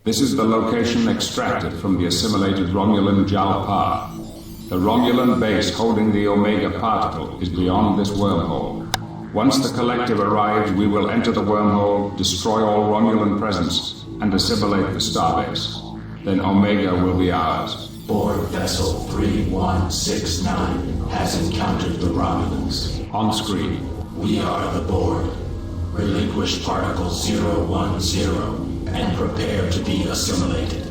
This is the location extracted from the assimilated Romulan Jalpar. The Romulan base holding the Omega particle is beyond this wormhole. Once the collective arrives, we will enter the wormhole, destroy all Romulan presence, and assimilate the starbase. Then Omega will be ours. Borg Vessel 3169 has encountered the Romulans. On screen. We are the Borg. Relinquish Particle 010 and prepare to be assimilated.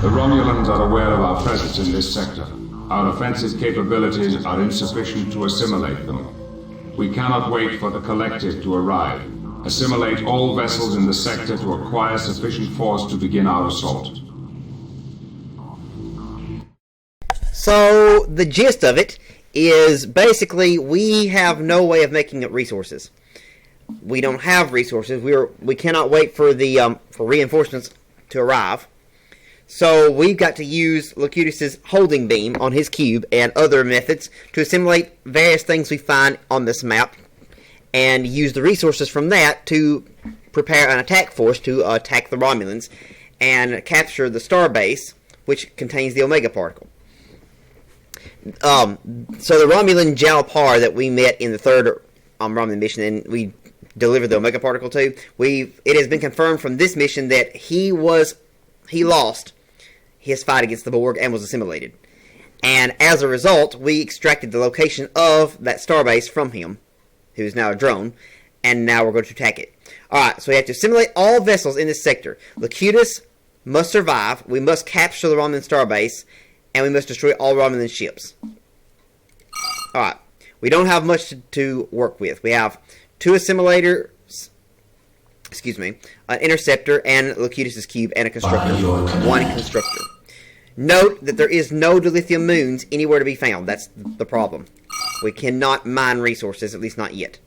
The Romulans are aware of our presence in this sector. Our offensive capabilities are insufficient to assimilate them. We cannot wait for the collective to arrive. Assimilate all vessels in the sector to acquire sufficient force to begin our assault. So, the gist of it is basically we have no way of making up resources. We don't have resources. We cannot wait for the for reinforcements to arrive. So we've got to use Locutus's holding beam on his cube and other methods to assimilate various things we find on this map and use the resources from that to prepare an attack force to attack the Romulans and capture the starbase, which contains the Omega particle. So the Romulan Jalpar that we met in the third Romulan mission and we delivered the Omega particle to, it has been confirmed from this mission that he lost his fight against the Borg and was assimilated. And as a result, we extracted the location of that starbase from him, who is now a drone, and now we're going to attack it. Alright, so we have to assimilate all vessels in this sector. Locutus must survive, we must capture the Romulan starbase, and we must destroy all Romulan ships. Alright, we don't have much to work with. We have 2 assimilators, an interceptor, and Locutus's cube, and a constructor. 1 constructor. Note that there is no dilithium moons anywhere to be found. That's the problem. We cannot mine resources, at least not yet.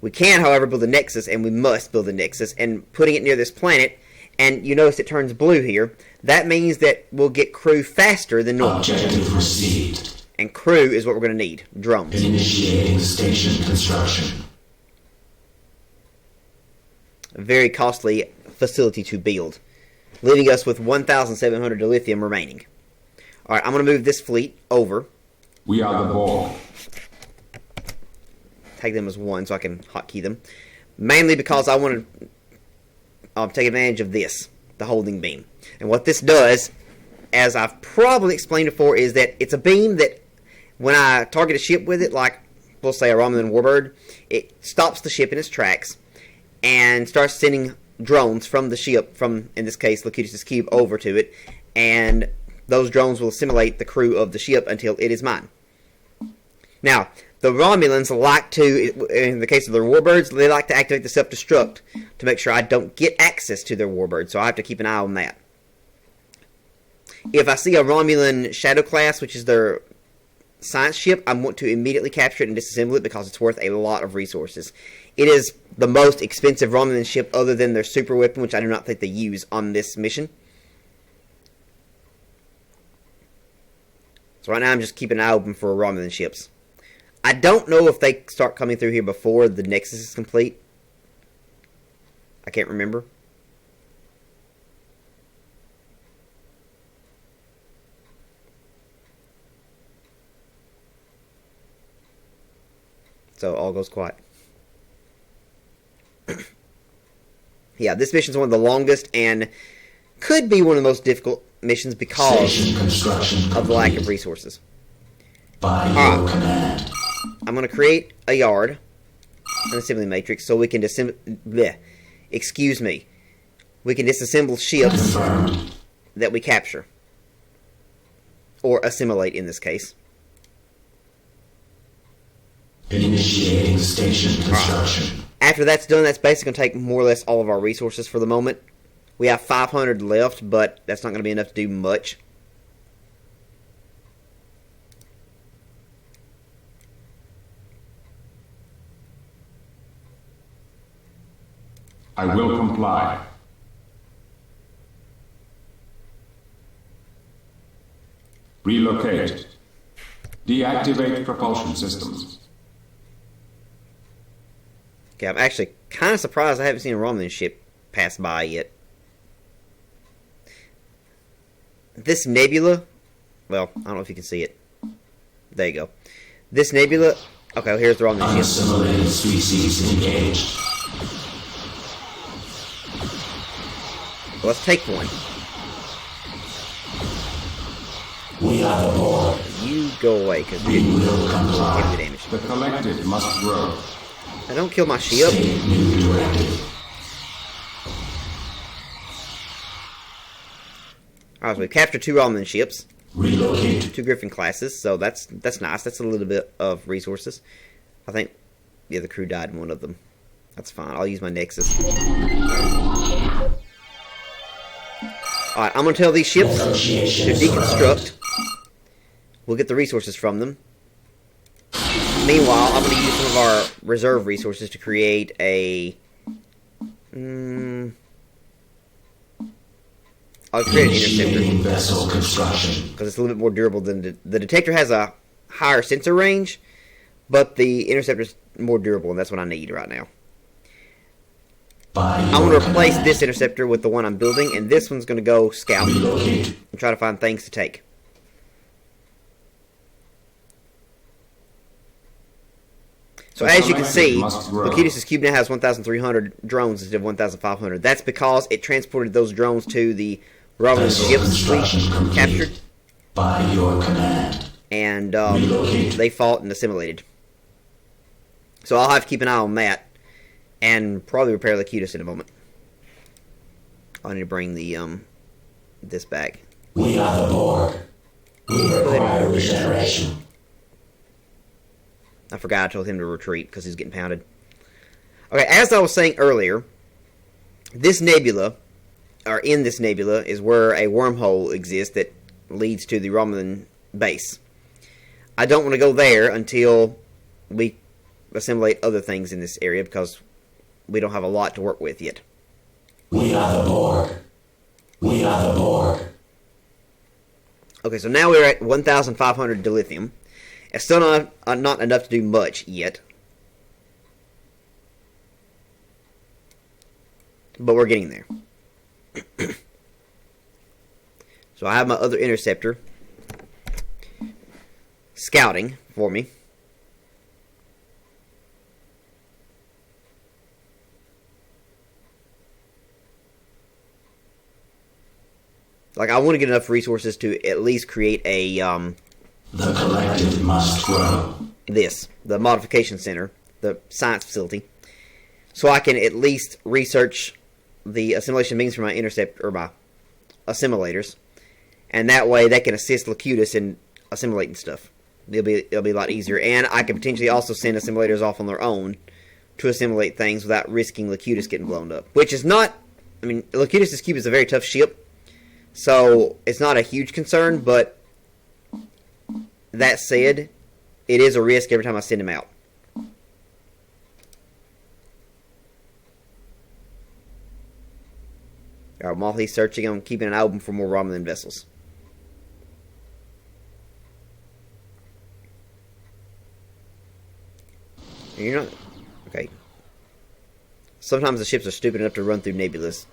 We can, however, build a nexus, and we must build a nexus, and putting it near this planet, and you notice it turns blue here, that means that we'll get crew faster than normal. Objective received. And crew is what we're going to need. Drones. Initiating station construction. A very costly facility to build, leaving us with 1,700 dilithium remaining. Alright, I'm going to move this fleet over. We are the Borg. Take them as 1 so I can hotkey them. Mainly because I want to take advantage of this, the holding beam. And what this does, as I've probably explained before, is that it's a beam that when I target a ship with it, like we'll say a Romulan warbird, it stops the ship in its tracks and starts sending drones from the ship, from, in this case, Locutus's cube, over to it, and those drones will assimilate the crew of the ship until it is mine. Now, the Romulans like to, in the case of their warbirds, they like to activate the self-destruct to make sure I don't get access to their warbird, so I have to keep an eye on that. If I see a Romulan Shadow class, which is their science ship, I want to immediately capture it and disassemble it because it's worth a lot of resources. It is the most expensive Romulan ship other than their super weapon, which I do not think they use on this mission. So right now I'm just keeping an eye open for Romulan ships. I don't know if they start coming through here before the Nexus is complete. I can't remember. So all goes quiet. Yeah, this mission is one of the longest and could be one of the most difficult missions because of the lack of resources. By your command. I'm going to create a yard, an assembly matrix, so we can we can disassemble ships that we capture. Or assimilate in this case. Initiating station construction. After that's done, that's basically going to take more or less all of our resources for the moment. We have 500 left, but that's not going to be enough to do much. I will comply. Relocate. Deactivate propulsion systems. Okay, I'm actually kind of surprised I haven't seen a Romulan ship pass by yet. This nebula, well, I don't know if you can see it. There you go. This nebula, okay, well, here's the Romulan ship. Unassimilated species engaged. Well, let's take one. We are the Borg. You go away, because We will comply. heavy damage. The collective must grow. Now, don't kill my ship. State new directive. Alright, so we've captured 2 Romulan ships, Relocate. 2 Griffin classes, so that's nice. That's a little bit of resources. I think, yeah, the crew died in one of them. That's fine. I'll use my Nexus. Alright, I'm going to tell these ships to deconstruct. We'll get the resources from them. Meanwhile, I'm going to use some of our reserve resources to create a... I'll create an interceptor. Initiating vessel construction. Because it's a little bit more durable than... The detector has a higher sensor range, but the interceptor is more durable, and that's what I need right now. I'm going to replace this interceptor with the one I'm building, and this one's going to go scout Relocate. and try to find things to take. So as you can see, Locutus's cube now has 1,300 drones instead of 1,500. That's because it transported those drones to the Romulan Vessel ships construction we complete. captured, By your command. and Relocate. they fought and assimilated. So I'll have to keep an eye on that, and probably repair Locutus in a moment. I need to bring the this back. We are the Borg. We require regeneration. I forgot I told him to retreat because he's getting pounded. Okay, as I was saying earlier, this nebula, or in this nebula, is where a wormhole exists that leads to the Romulan base. I don't want to go there until we assimilate other things in this area because we don't have a lot to work with yet. We are the Borg. We are the Borg. Okay, so now we're at 1,500 dilithium. It's still not enough to do much yet. But we're getting there. So I have my other interceptor scouting for me. Like, I want to get enough resources to at least create a, The collective must grow. the modification center, the science facility, so I can at least research the assimilation beams for my intercept, or my assimilators, and that way they can assist Locutus in assimilating stuff. It'll be a lot easier, and I can potentially also send assimilators off on their own to assimilate things without risking Locutus getting blown up. Which is not, I mean, Locutus's cube is a very tough ship, so it's not a huge concern, but that said, it is a risk every time I send him out. Alright, while he's searching, I'm keeping an eye open for more Romulan vessels. You're not... Okay. Sometimes the ships are stupid enough to run through nebulas.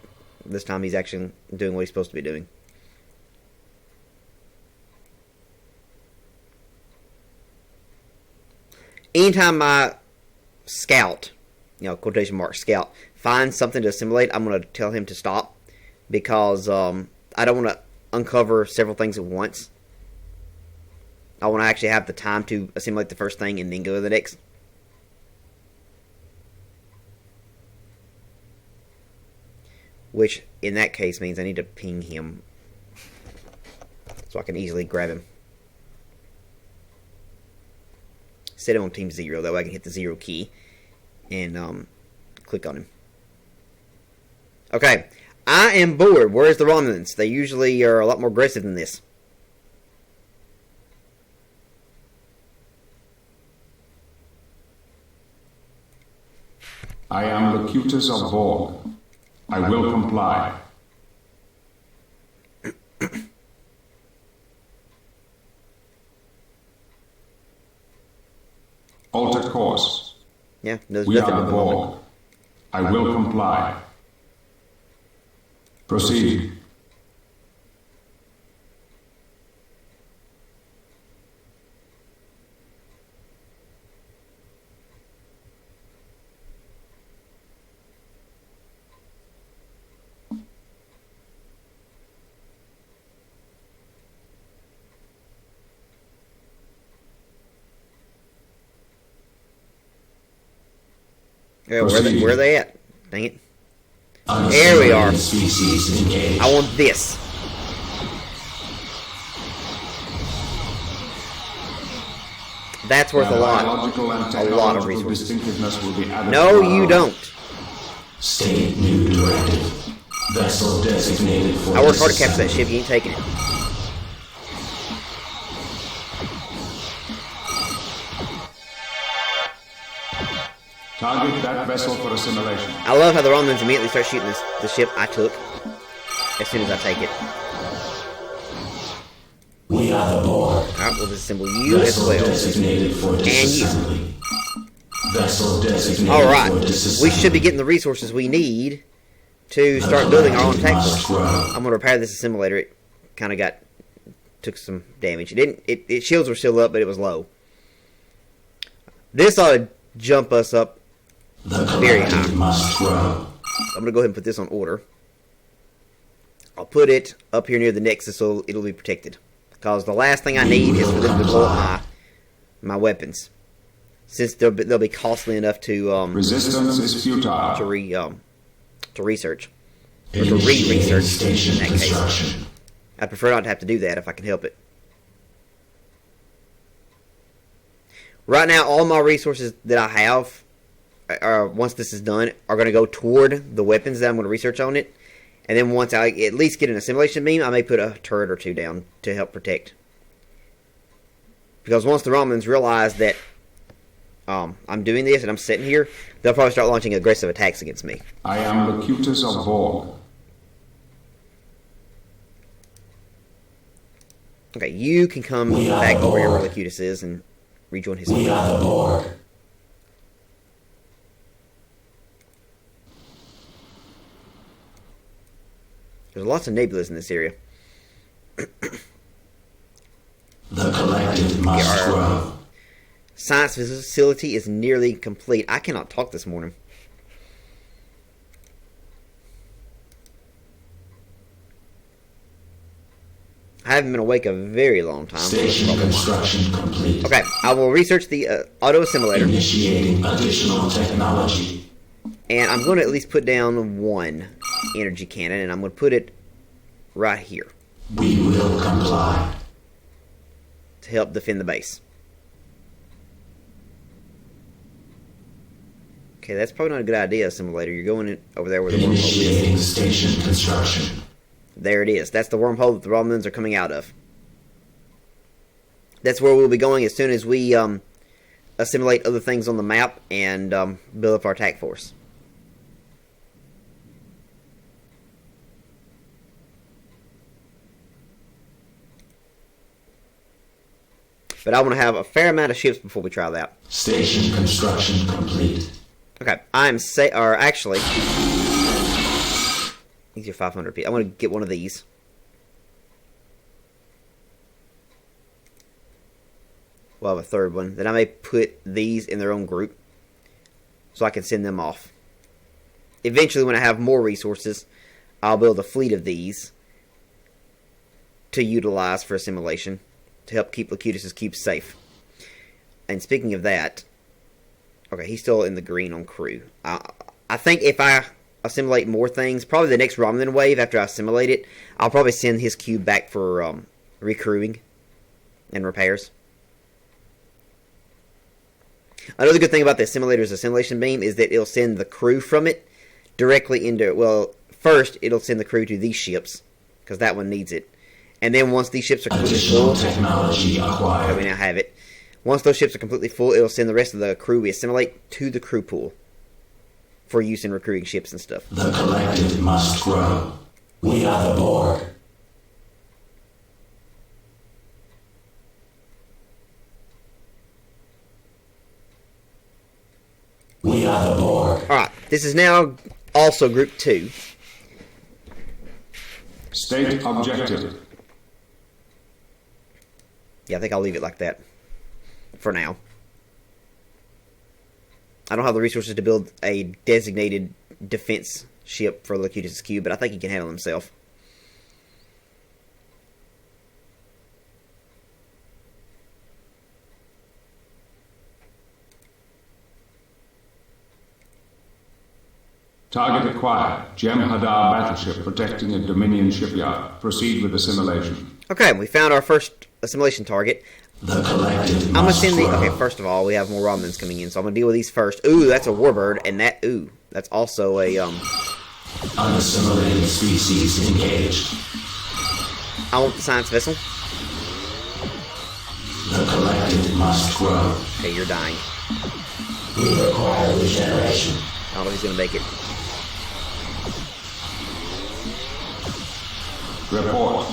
This time he's actually doing what he's supposed to be doing. Anytime my scout, quotation mark scout, finds something to assimilate, I'm going to tell him to stop. Because I don't want to uncover several things at once. I want to actually have the time to assimilate the first thing and then go to the next. Which, in that case, means I need to ping him. So I can easily grab him. Set him on Team 0, that way I can hit the 0 key. And click on him. Okay. I am bored. Where's the Romulans? They usually are a lot more aggressive than this. I am Locutus of Borg. I will comply. Alter course. Yeah, there's We nothing are at the the moment. Borg. I will comply. Proceed. Yeah, Proceed. where are they at? Dang it. There we are. Species engaged. I want this. That's worth Their a lot. biological and A lot of technological resources. distinctiveness will be added No, to our you own. don't. State new directive. Vessel designated for I worked hard to capture that disassembly. ship. You ain't taking it. Target that vessel for assimilation. I love how the Romulans immediately start shooting the ship I took as soon as I take it. We are the Borg. Alright, we'll disassemble you as Vessel well. designated for disassembly. Vessel designated Alright, for we disassembly. should be getting the resources we need to start building our own attack force. I'm going to repair this assimilator. It kind of took some damage. Its shields were still up, but it was low. This ought to jump us up The very high. collective must grow. I'm going to go ahead and put this on order. I'll put it up here near the Nexus so it'll be protected. Because the last thing I need is for them to blow up my weapons. Since they'll be costly enough to Resistance is futile. to research. Or to Initiating re-research station in that case. construction. I'd prefer not to have to do that if I can help it. Right now, all my resources that I have, once this is done, are going to go toward the weapons that I'm going to research on it. And then once I at least get an assimilation beam, I may put a turret or two down to help protect. Because once the Romulans realize that I'm doing this and I'm sitting here, they'll probably start launching aggressive attacks against me. I am Locutus of Borg. Okay, you can come We are back the over here where Borg. Locutus is and rejoin his We fleet. are the Borg. There's lots of nebulas in this area. The collective must Yeah, grow. Science facility is nearly complete. I cannot talk this morning. I haven't been awake a very long time. Station construction complete. Okay, I will research the auto assimilator, Initiating additional technology. and I'm going to at least put down one energy cannon, and I'm going to put it right here We will comply. to help defend the base. Okay, that's probably not a good idea, assimilator. You're going over there where the wormhole is. Initiating station construction. There it is. That's the wormhole that the Romulans are coming out of. That's where we'll be going as soon as we assimilate other things on the map and build up our attack force. But I want to have a fair amount of ships before we try that. Station construction complete. Okay, actually, these are 500 feet. I want to get one of these. We'll have a third one. Then I may put these in their own group, so I can send them off. Eventually, when I have more resources, I'll build a fleet of these to utilize for assimilation, to help keep Locutus's cube safe. And speaking of that, okay, he's still in the green on crew. I think if I assimilate more things, probably the next Romulan wave after I assimilate it, I'll probably send his cube back for recrewing and repairs. Another good thing about the assimilator's assimilation beam is that it'll send the crew from it directly into, well, first it'll send the crew to these ships, because that one needs it. And then once these ships are completely Additional full, technology okay, we acquired. now have it. Once those ships are completely full, it'll send the rest of the crew we assimilate to the crew pool for use in recruiting ships and stuff. The collective must grow. We are the Borg. by the Borg. Alright, this is now also Group 2. State objective. Yeah, I think I'll leave it like that. For now. I don't have the resources to build a designated defense ship for Locutus' cube, but I think he can handle himself. Target acquired. Gem Hadar battleship protecting a Dominion shipyard. Proceed with assimilation. Okay, we found our first assimilation target. The collective I'm gonna must send the. grow. Okay, first of all, we have more Romulans coming in, so I'm gonna deal with these first. Ooh, that's a warbird, and that. Ooh, that's also a. Unassimilated species engaged. I want the science vessel. The collective must grow. Okay, you're dying. We require regeneration. I don't know if he's gonna make it. Report.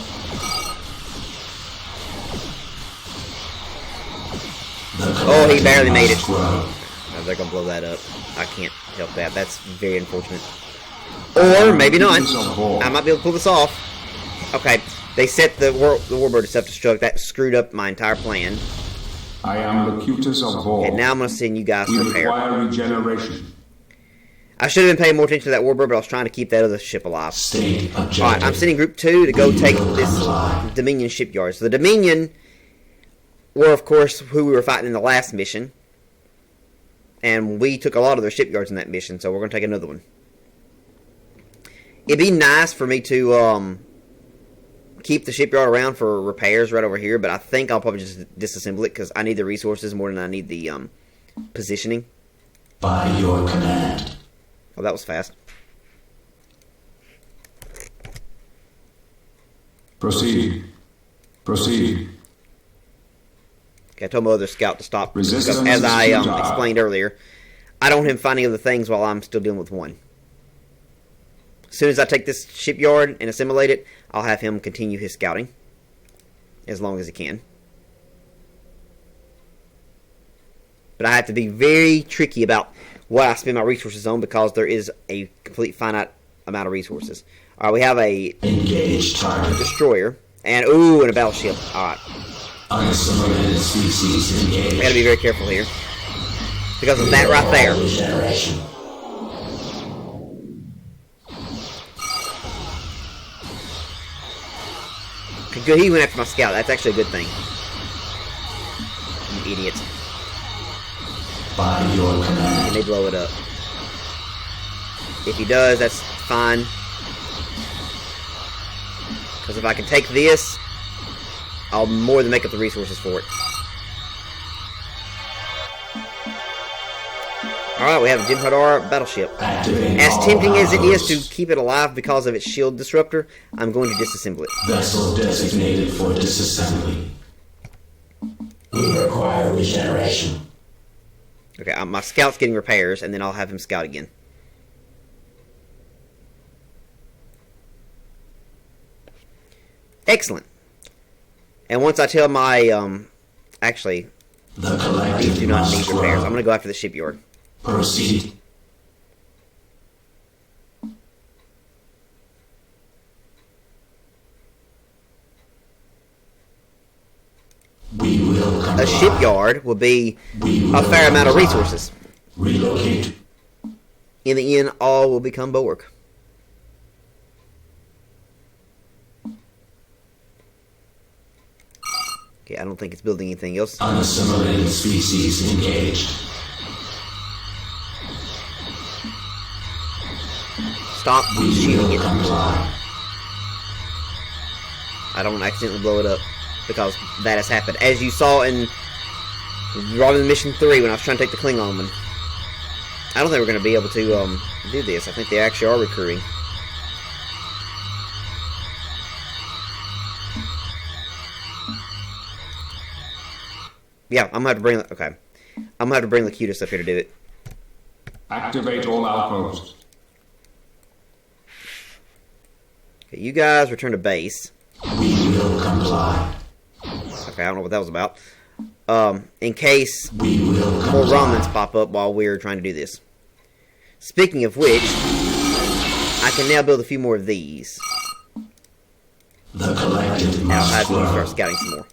Oh, he barely made it. Grow. Oh, they're gonna blow that up. I can't help that. That's very unfortunate. Or maybe not. I might be able to pull this off. Okay, they set the warbird to self-destruct. That screwed up my entire plan. I am Locutus of Borg. And now I'm gonna send you guys We to repair. require regeneration. I should have been paying more attention to that warbird, but I was trying to keep that other ship alive. State objective. Alright, I'm sending Group 2 to go We take will this comply. Dominion shipyard. So the Dominion were, of course, who we were fighting in the last mission. And we took a lot of their shipyards in that mission, so we're going to take another one. It'd be nice for me to keep the shipyard around for repairs right over here, but I think I'll probably just disassemble it because I need the resources more than I need the positioning. By your command. Oh, that was fast. Proceed. Proceed. Okay, I told my other scout to stop. Resistance Because, as I is futile. explained earlier, I don't want him finding other things while I'm still dealing with one. As soon as I take this shipyard and assimilate it, I'll have him continue his scouting. As long as he can. But I have to be very tricky about what I spend my resources on because there is a complete finite amount of resources. Alright, we have a Engage target. destroyer. And, ooh, and a battleship. Alright. Unassimilated species engaged. I gotta be very careful here. Because of that right there. Regeneration. Okay, good, he went after my scout. That's actually a good thing. You idiot. By your And command. they blow it up. If he does, that's fine. Because if I can take this, I'll more than make up the resources for it. Alright, we have a Jim Hadar battleship. Activate As all tempting as it is to outposts. keep it alive because of its shield disruptor, I'm going to disassemble it. Vessel designated for disassembly. We require regeneration. Okay, my scout's getting repairs, and then I'll have him scout again. Excellent. And once I tell my, actually, The these collective do not must need repairs. I'm grow. going to go after the shipyard. Proceed. We will comply. A shipyard will be We a will fair amount of comply. resources. Relocate. In the end, all will become Borg. Okay, I don't think it's building anything else. Unassimilated species engaged. Stop We shooting will it. comply. I don't want to accidentally blow it up because that has happened. As you saw in Romulan Mission 3 when I was trying to take the Klingon one. I don't think we're going to be able to do this. I think they actually are recruiting. Yeah, I'm going to have to bring... Okay. I'm going to have to bring Locutus up here to do it. Activate all outposts. Okay, you guys return to base. We will comply. Okay, I don't know what that was about. In case We will more comply. Romulans pop up while we're trying to do this. Speaking of which, I can now build a few more of these. The collective Now I'll must have to start grow. scouting some more.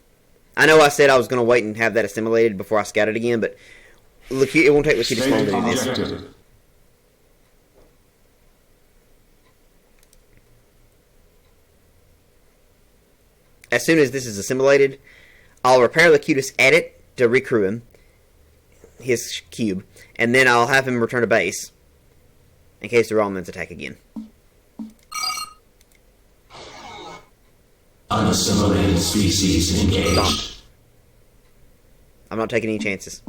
I know I said I was going to wait and have that assimilated before I scout it again, but look, it won't take Locutus long to Stated do this. objective. As soon as this is assimilated, I'll repair Locutus at it to recrew him, his cube, and then I'll have him return to base in case the Romulans attack again. Unassimilated species engaged. I'm not taking any chances.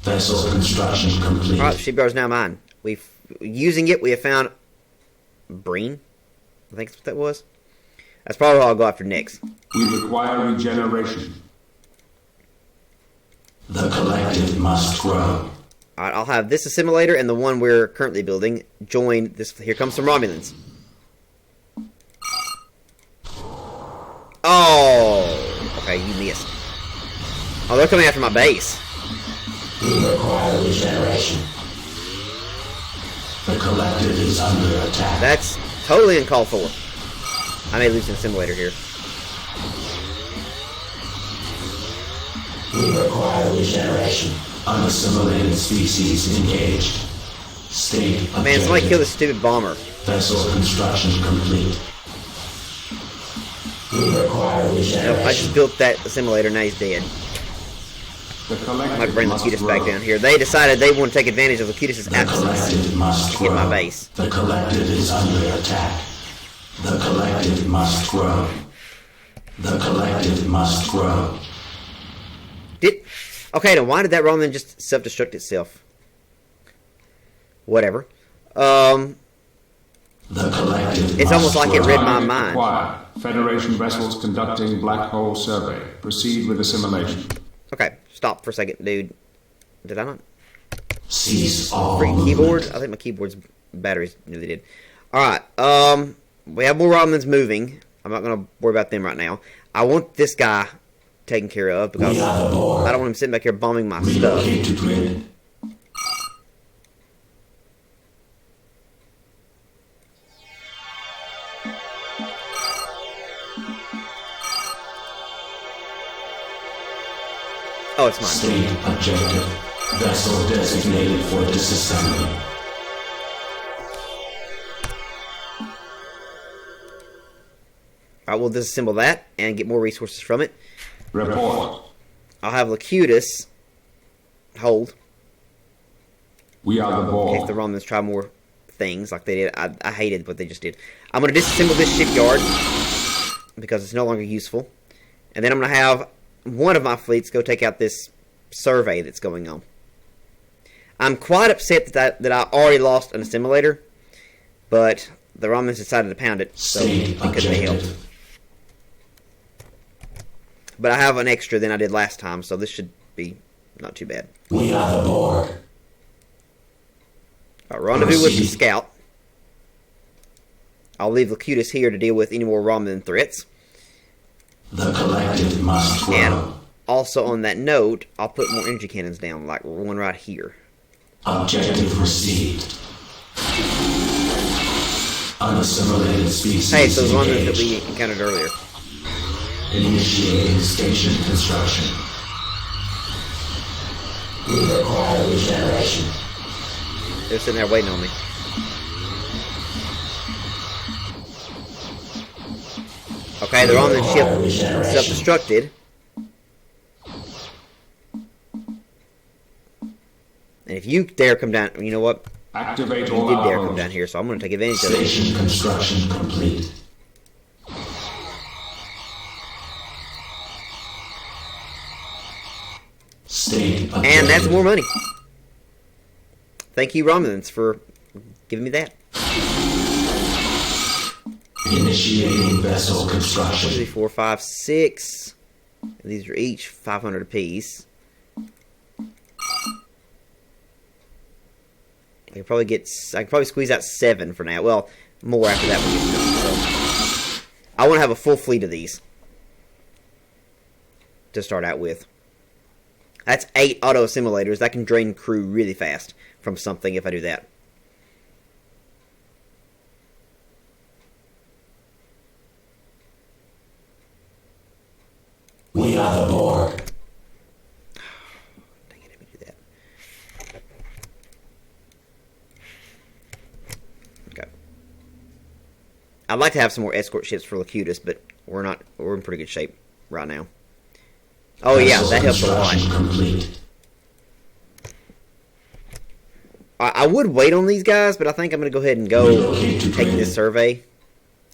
Vessel construction complete. Alright, the shipyard's now mine. Using it, we have found Breen. I think that's what that was. That's probably what I'll go after next. We require regeneration. The collective must grow. Alright, I'll have this assimilator and the one we're currently building join this. Here comes some Romulans. Oh! Okay, you missed. Oh, they're coming after my base. We require regeneration. The collective is under attack. That's totally uncalled for. I may lose an assimilator here. We require regeneration. Unassimilated species engaged. State objective. Man, somebody kill this stupid bomber. Vessel construction complete. We require regeneration. Nope, I just built that assimilator, now he's dead. The I might collective bring must Locutus grow. back down here. They decided they want to take advantage of Locutus' The absence collective must to grow. hit my base. The collective is under attack. The collective must grow. The collective must grow. Okay, then why did that Romulan just self-destruct itself? Whatever. The collective It's must almost like it grow. read my Target mind. acquired. Federation vessels conducting black hole survey. Proceed with assimilation. Okay, stop for a second, dude. Did I not? Cease all Freaking movement. keyboard? I think my keyboard's batteries nearly did. Alright, we have more Romulans moving. I'm not going to worry about them right now. I want this guy taken care of because We are the Borg. I don't want him sitting back here bombing my stuff. Relocate to grid. Oh, it's mine. State objective. Vessel designated for disassembly. Alright, we'll disassemble that and get more resources from it. Report. I'll have Locutus hold We are the in case Borg. the Romans try more things like they did. I hated what they just did. I'm going to disassemble this shipyard because it's no longer useful. And then I'm going to have one of my fleets go take out this survey that's going on. I'm quite upset that I already lost an assimilator, but the Romans decided to pound it, so State it couldn't be helped. objective. But I have an extra than I did last time, so this should be not too bad. We are the Borg. Alright, rendezvous with the Proceed. scout. I'll leave Locutus here to deal with any more Romulan threats. The collective must grow. And also on that note, I'll put more energy cannons down, like one right here. Objective received. Unassimilated species Hey, so those Romulans that engaged. we encountered earlier. Initiating station construction. We require regeneration. They're sitting there waiting on me. Okay, they're on the ship, self-destructed. And if you dare come down, you know what? Activate You all did dare our come down here, so I'm going to take advantage of it. Station construction complete. State objective. And that's more money. Thank you, Romulans, for giving me that. Initiating vessel 2, construction. 3, 4, 5, 6. And these are each 500 apiece. I can probably squeeze out 7 for now. Well, more after that one gets done. So I want to have a full fleet of these to start out with. That's 8 auto assimilators. That can drain crew really fast from something if I do that. We are the Borg. Dang it, let me do that. Okay. I'd like to have some more escort ships for Locutus, but we're in pretty good shape right now. Oh yeah, that helps a lot. Complete. I would wait on these guys, but I think I'm going to go ahead and go take this survey,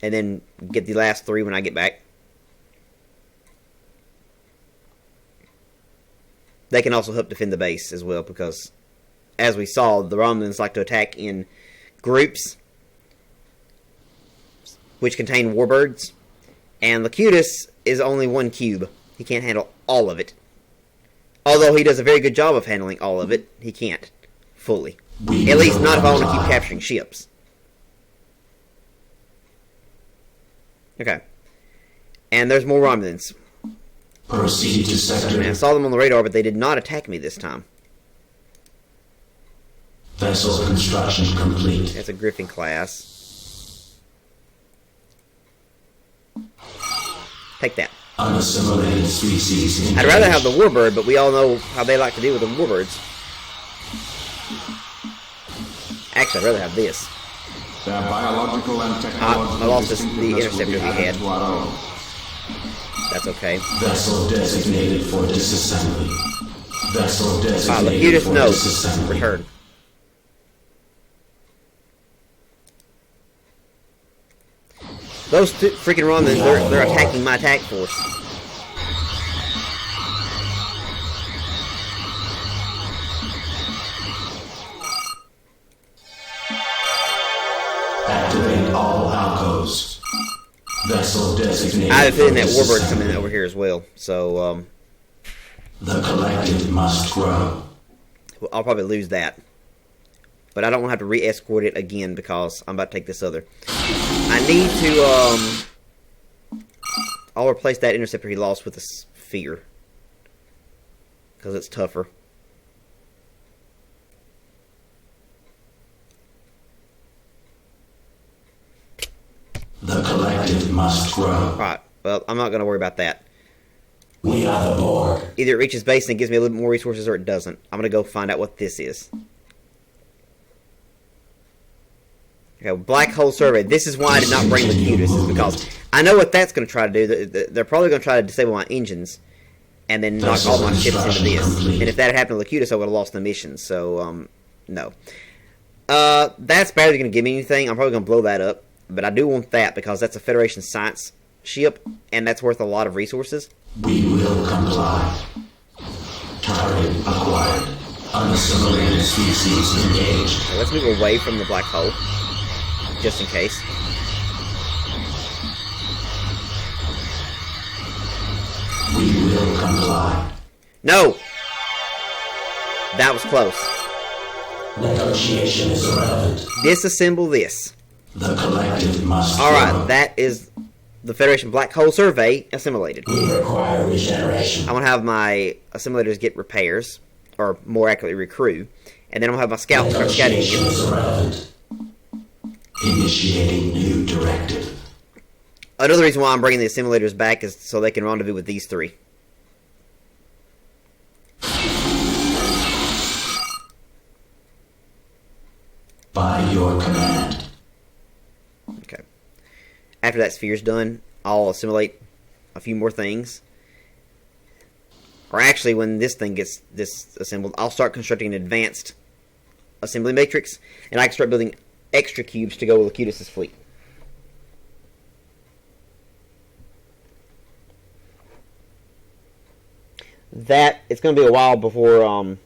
and then get the last 3 when I get back. They can also help defend the base as well, because, as we saw, the Romulans like to attack in groups, which contain warbirds, and Locutus is only 1 cube. He can't handle all of it. Although he does a very good job of handling all of it, he can't fully. At least not if I want to keep capturing ships. Okay. And there's more Romulans. Proceed to sector. I saw them on the radar, but they did not attack me this time. Vessel construction complete. That's a Griffin class. Take that. Unassimilated species engaged. I'd rather have the Warbird, but we all know how they like to deal with the Warbirds. Actually, I'd rather have this. Their biological and technological I lost the distinctiveness will interceptor be we added had. to our own. That's okay. Vessel designated for disassembly. Vessel designated Locutus, for no. disassembly. Return. Those two freaking Romulans, they're attacking my attack force. Activate all alcos. Vessel designated I have a feeling for that Warbird disassembly. coming in over here as well. So, The collective must grow. I'll probably lose that. But I don't want to have to re-escort it again because I'm about to take this other. I need to, I'll replace that interceptor he lost with a sphere. Because it's tougher. The collective must grow. Alright, well, I'm not going to worry about that. We are the Borg. Either it reaches base and it gives me a little bit more resources or it doesn't. I'm going to go find out what this is. Okay, black hole survey. This is why I did not bring Locutus, is because I know what that's going to try to do. They're probably going to try to disable my engines and then knock all my ships into this. And if that had happened to Locutus, I would have lost the mission. So, no. That's barely going to give me anything. I'm probably going to blow that up. But I do want that because that's a Federation science ship, and that's worth a lot of resources. We will comply. Target acquired. Unassimilated species engaged. Okay, let's move away from the black hole, just in case. We will comply. No! That was close. Negotiation is irrelevant. Disassemble this. The collective must grow. Alright, that is the Federation Black Hole Survey assimilated. We require regeneration. I'm going to have my assimilators get repairs, or more accurately recruit, and then I'm going to have my scouts start scouting Negotiation again. is irrelevant. Initiating new directive. Another reason why I'm bringing the assimilators back is so they can rendezvous with these 3. By your command. Okay. After that sphere's done, I'll assimilate a few more things. Or actually, when this thing gets disassembled, I'll start constructing an advanced assembly matrix, and I can start building extra cubes to go with Locutus' fleet. That, it's going to be a while before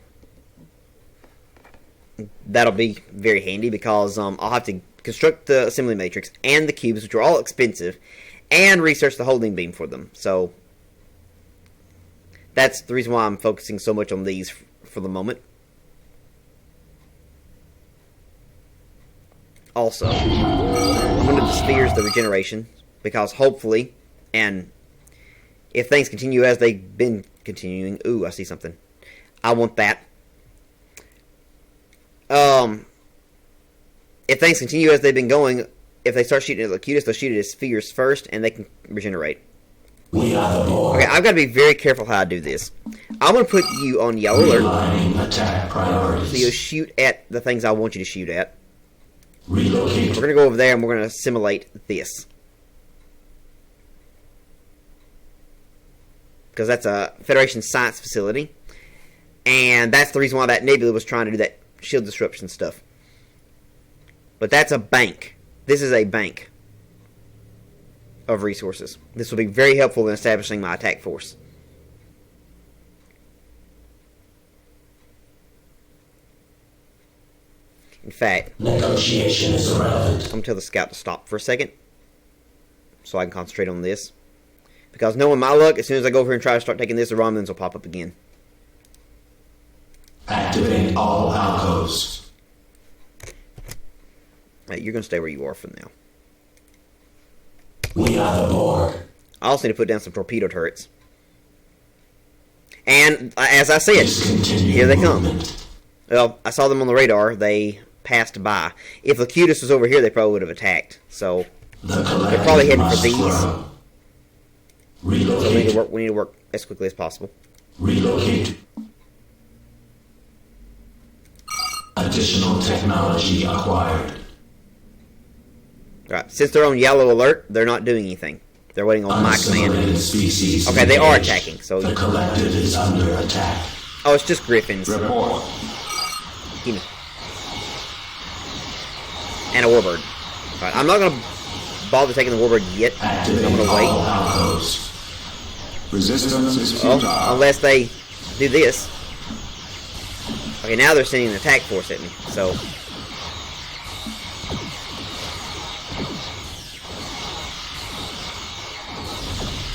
that'll be very handy, because I'll have to construct the assembly matrix and the cubes, which are all expensive, and research the holding beam for them. So that's the reason why I'm focusing so much on these for the moment. Also, under the spheres, the regeneration. because hopefully, and if things continue as they've been continuing, ooh, I see something. I want that. If things continue as they've been going, if they start shooting at Locutus, they'll shoot at his spheres first, and they can regenerate. We are the Borg. Okay, I've got to be very careful how I do this. I'm going to put you on yellow alert. Realigning attack priorities. So you'll shoot at the things I want you to shoot at. Relocate. We're going to go over there and we're going to assimilate this. Because that's a Federation science facility. And that's the reason why that nebula was trying to do that shield disruption stuff. But that's a bank. This is a bank of resources. This will be very helpful in establishing my attack force. In fact, Negotiation is irrelevant. I'm going to tell the scout to stop for a second so I can concentrate on this. Because knowing my luck, as soon as I go over here and try to start taking this, the Romulans will pop up again. Activate all alcoves. Right, you're going to stay where you are for now. We are the Borg. I also need to put down some torpedo turrets. And, as I said, Discontinue here they come. movement. Well, I saw them on the radar. They passed by. If Locutus was over here, they probably would have attacked. So, The collective they're probably heading for must these. grow. So Relocate. we need to work as quickly as possible. Relocate. Additional technology acquired. Right. Since they're on yellow alert, they're not doing anything. They're waiting on my command. Unassimilated species. Okay, they are engaged. attacking. So, The collective is under attack. oh, it's just Griffins. Report. Give me. And a Warbird. Right. I'm not going to bother taking the Warbird yet. Activate I'm going to all wait. alcoves. Resistance is Well, futile. unless they do this. Okay, now they're sending an attack force at me. So,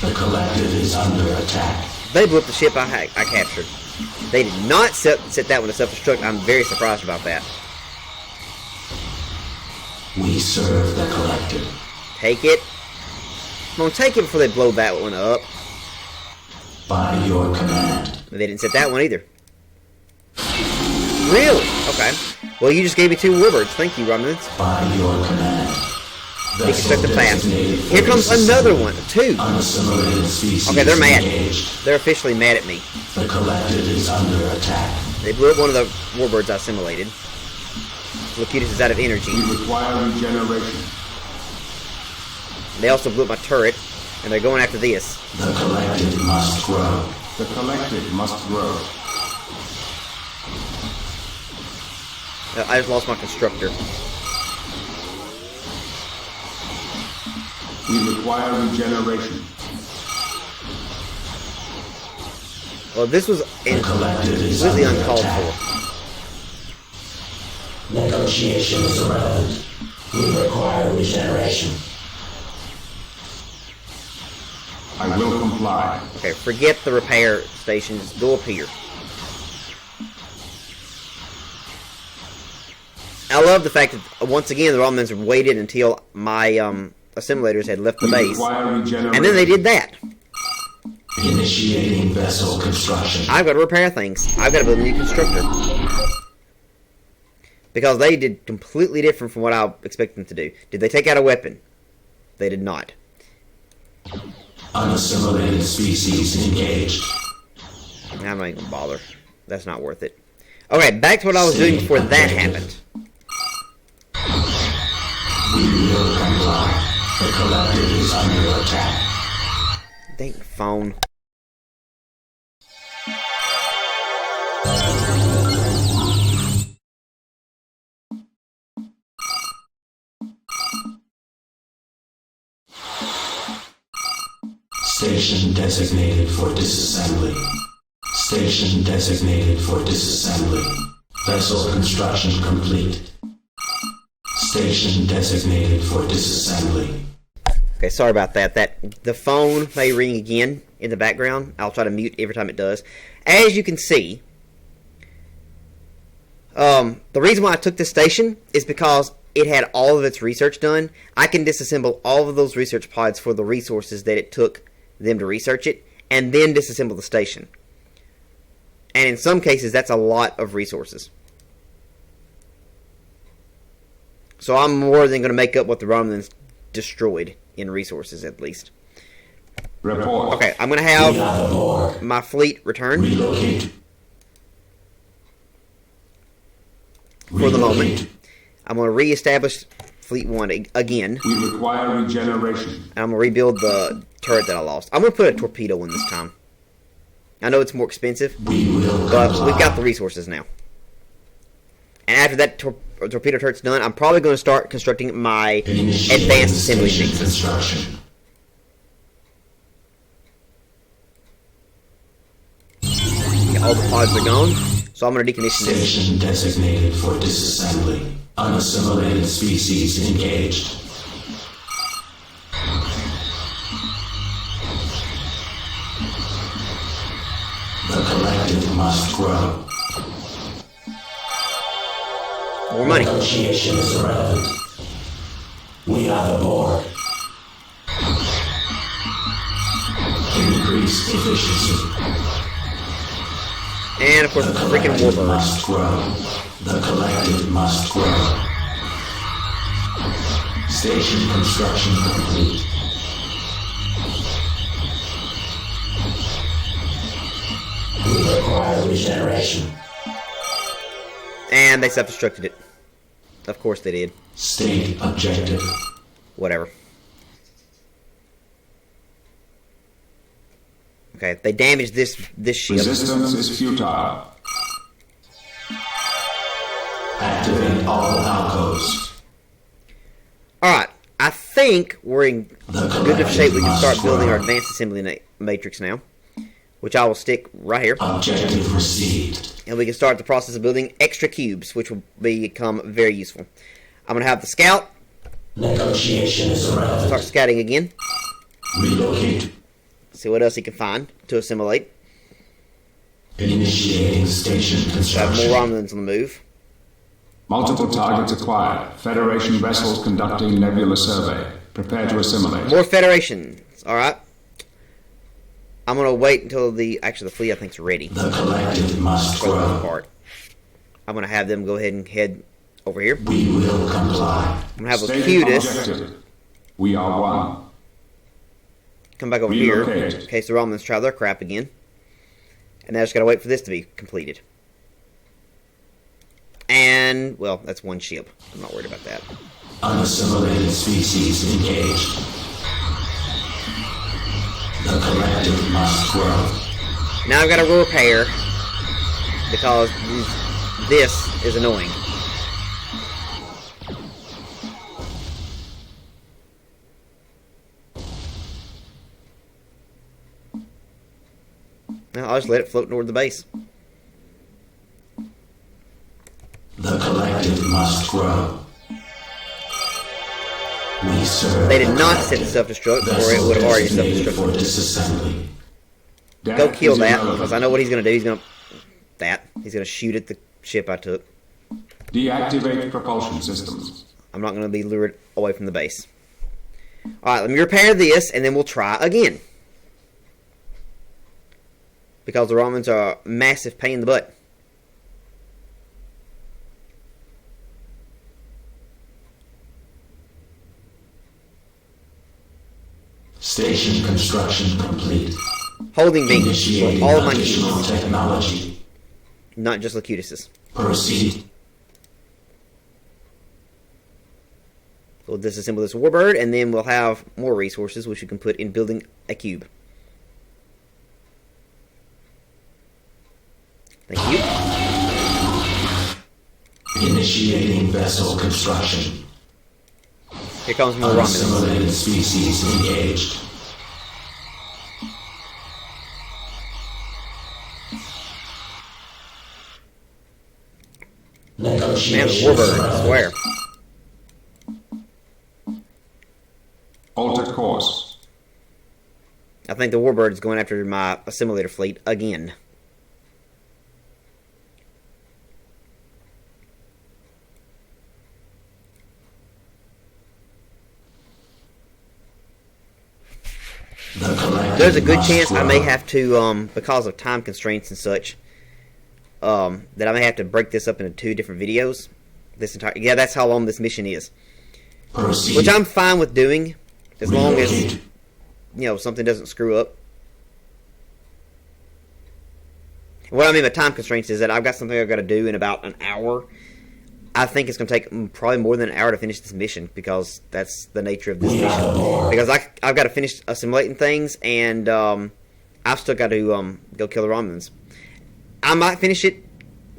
The collective is under attack. they blew up the ship I captured. They did not set that one to self-destruct. I'm very surprised about that. We serve the collective. Take it. Come on, take it before they blow that one up. By your command. They didn't set that one either. Really? Okay. Well, you just gave me 2 Warbirds. Thank you, Romulans. By your command. Deconstruct the path. designated for Here comes another one. 2. Unassimilated species. Okay, they're mad. engaged. They're officially mad at me. The collective is under attack. They blew up one of the Warbirds I assimilated. Locutus is out of energy. We require regeneration. They also blew up my turret, and they're going after this. The collective must grow. The collective must grow. I just lost my constructor. We require regeneration. Well, this was The collective is completely under uncalled attack. for. Negotiation is irrelevant. We require regeneration. I will comply. Okay, forget the repair stations. Go up here. I love the fact that, once again, the Romulans have waited until my assimilators had left the We base. require regeneration. And then they did that. Initiating vessel construction. I've got to repair things. I've got to build a new constructor. Because they did completely different from what I expected them to do. Did they take out a weapon? They did not. Unassimilated species engaged. I'm not even going to bother. That's not worth it. Okay, back to what I was doing before that happened. We will comply. The collective is under attack. Dang phone. Station designated for disassembly. Station designated for disassembly. Vessel construction complete. Station designated for disassembly. Okay, sorry about that. The phone may ring again in the background. I'll try to mute every time it does. As you can see, the reason why I took this station is because it had all of its research done, I can disassemble all of those research pods for the resources that it took them to research it, and then disassemble the station. And in some cases, that's a lot of resources. So I'm more than going to make up what the Romulans destroyed in resources, at least. Report. Okay, I'm going to have my fleet return. Relocate. For the moment. I'm going to reestablish Fleet 1 again. We require regeneration. And I'm going to rebuild the turret that I lost. I'm going to put a torpedo in this time. I know it's more expensive, but we've got the resources now. And after that torpedo turret's done, I'm probably going to start constructing my advanced assembly pieces. All the pods are gone, so I'm going to decommission this. Station designated for disassembly. Unassimilated species engaged. The collective must grow. More money. Negotiation is irrelevant. We are the Borg. Increase efficiency. And of course, the freaking warbird. Must grow. The collective must grow. Station construction complete. We require regeneration. And they self-destructed it. Of course they did. State objective. Whatever. Okay, they damaged this ship. Resistance is futile. Activate all alcos. Alright, I think we're in good enough shape we can start building our advanced assembly matrix now. Which I will stick right here. Objective received. And we can start the process of building extra cubes, which will become very useful. I'm going to have the scout. Negotiation is irrelevant. Start scouting again. Relocate. See what else he can find to assimilate. Initiating station Have construction. more Romulans on the move. Multiple targets acquired. Federation vessels conducting nebula survey. Prepare to assimilate. More Federation. Alright. I'm going to wait until the fleet I think is ready. The collective must For the most grow. part. I'm going to have them go ahead and head over here. We will comply. I'm going to have Stated Locutus objective. We are one. come back over here Relocate. in case the Romulans try their crap again. And now I just got to wait for this to be completed. And, well, that's one ship. I'm not worried about that. Unassimilated species engaged. The collective must grow. Now I've got to repair because this is annoying. Now I'll just let it float toward the base. The collective must grow. We serve. They did the not set the collective. self-destruct, or it Vessel would have already designated for self-destructed. disassembly. Go Death kill is that, irrelevant. because I know what he's going to do. He's going to shoot at the ship I took. Deactivate propulsion systems. I'm not going to be lured away from the base. Alright, let me repair this, and then we'll try again. Because the Romans are a massive pain in the butt. Station construction complete. Holding beam. Initiating All of my additional cubes. technology. Not just Locutus's. Proceed. We'll disassemble this warbird, and then we'll have more resources which we can put in building a cube. Thank you. Initiating vessel construction. Here comes more Romulans. Unassimilated species engaged. Man, the Negotiation. warbird, I swear. Alter course. I think the warbird is going after my assimilator fleet again. there's a good chance I may have to, because of time constraints and such, that I may have to break this up into 2 different videos. Yeah, that's how long this mission is. Proceed. Which I'm fine with doing, as long as, something doesn't screw up. What I mean by time constraints is that I've got something I've got to do in about an hour. I think it's going to take probably more than an hour to finish this mission, because that's the nature of this mission. Because I've got to finish assimilating things, and I've still got to go kill the Romulans. I might finish it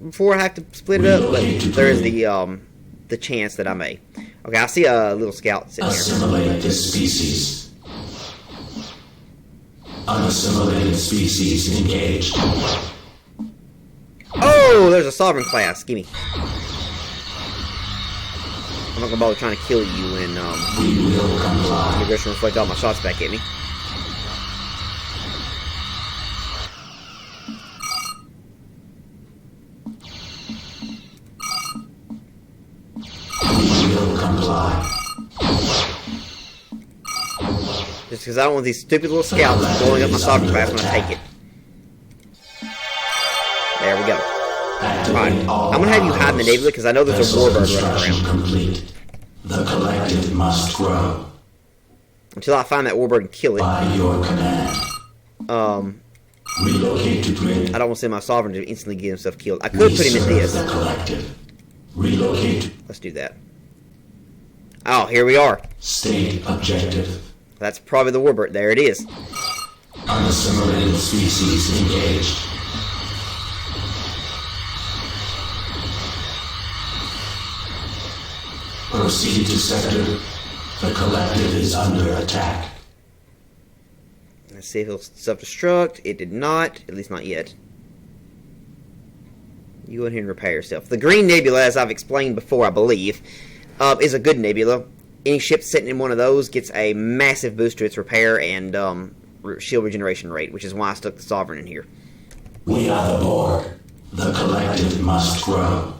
before I have to split it up, but there is the chance that I may. Okay, I see a little scout sitting here. Assimilate this species. Unassimilated species engaged. Oh, there's a sovereign class. Gimme. I'm not gonna bother trying to kill you when We will comply. you're just gonna reflect all my shots back at me. We will comply. Just because I don't want these stupid little scouts blowing up my sovereign class when I take it. There we go. Alright, I'm gonna have you hide in the nebula because I know there's a warbird running around. Complete. The collective must grow. Until I find that warbird and kill it. By your command. Relocate to grid. I don't want to send my sovereign to instantly get himself killed. I could put him in this. The collective. Relocate. Let's do that. Oh, here we are. State objective. That's probably the warbird. There it is. Unassimilated species engaged. Proceed to sector. The collective is under attack. Let's see if he'll self-destruct. It did not. At least not yet. You go in here and repair yourself. The green nebula, as I've explained before, I believe, is a good nebula. Any ship sitting in one of those gets a massive boost to its repair and shield regeneration rate, which is why I stuck the sovereign in here. We are the Borg. The collective must grow.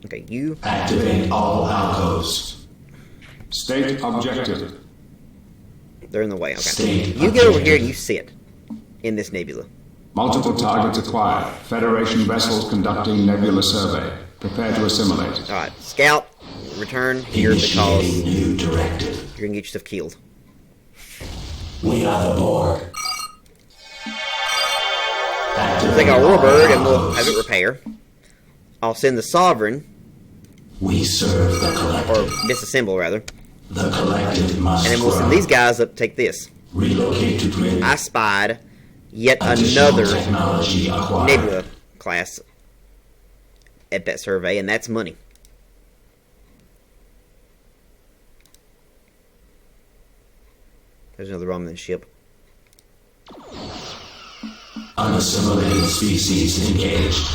Okay, you... Activate all alcoves. State objective. They're in the way. Okay. State You get over objective. here and you sit in this nebula. Multiple targets acquired. Federation vessels conducting nebula survey. Prepare to assimilate. Alright, scout, return here because Initiating new directive. you're gonna get yourself killed. We are the Borg. We'll take our warbird and we'll have it repair. I'll send the sovereign, We serve the or collective. disassemble rather, The collective must and then we'll grow. send these guys up to take this. Relocate to grid. I spied yet Additional another technology acquired. nebula class at that survey, and that's money. There's another Romulan ship. Unassimilated species engaged.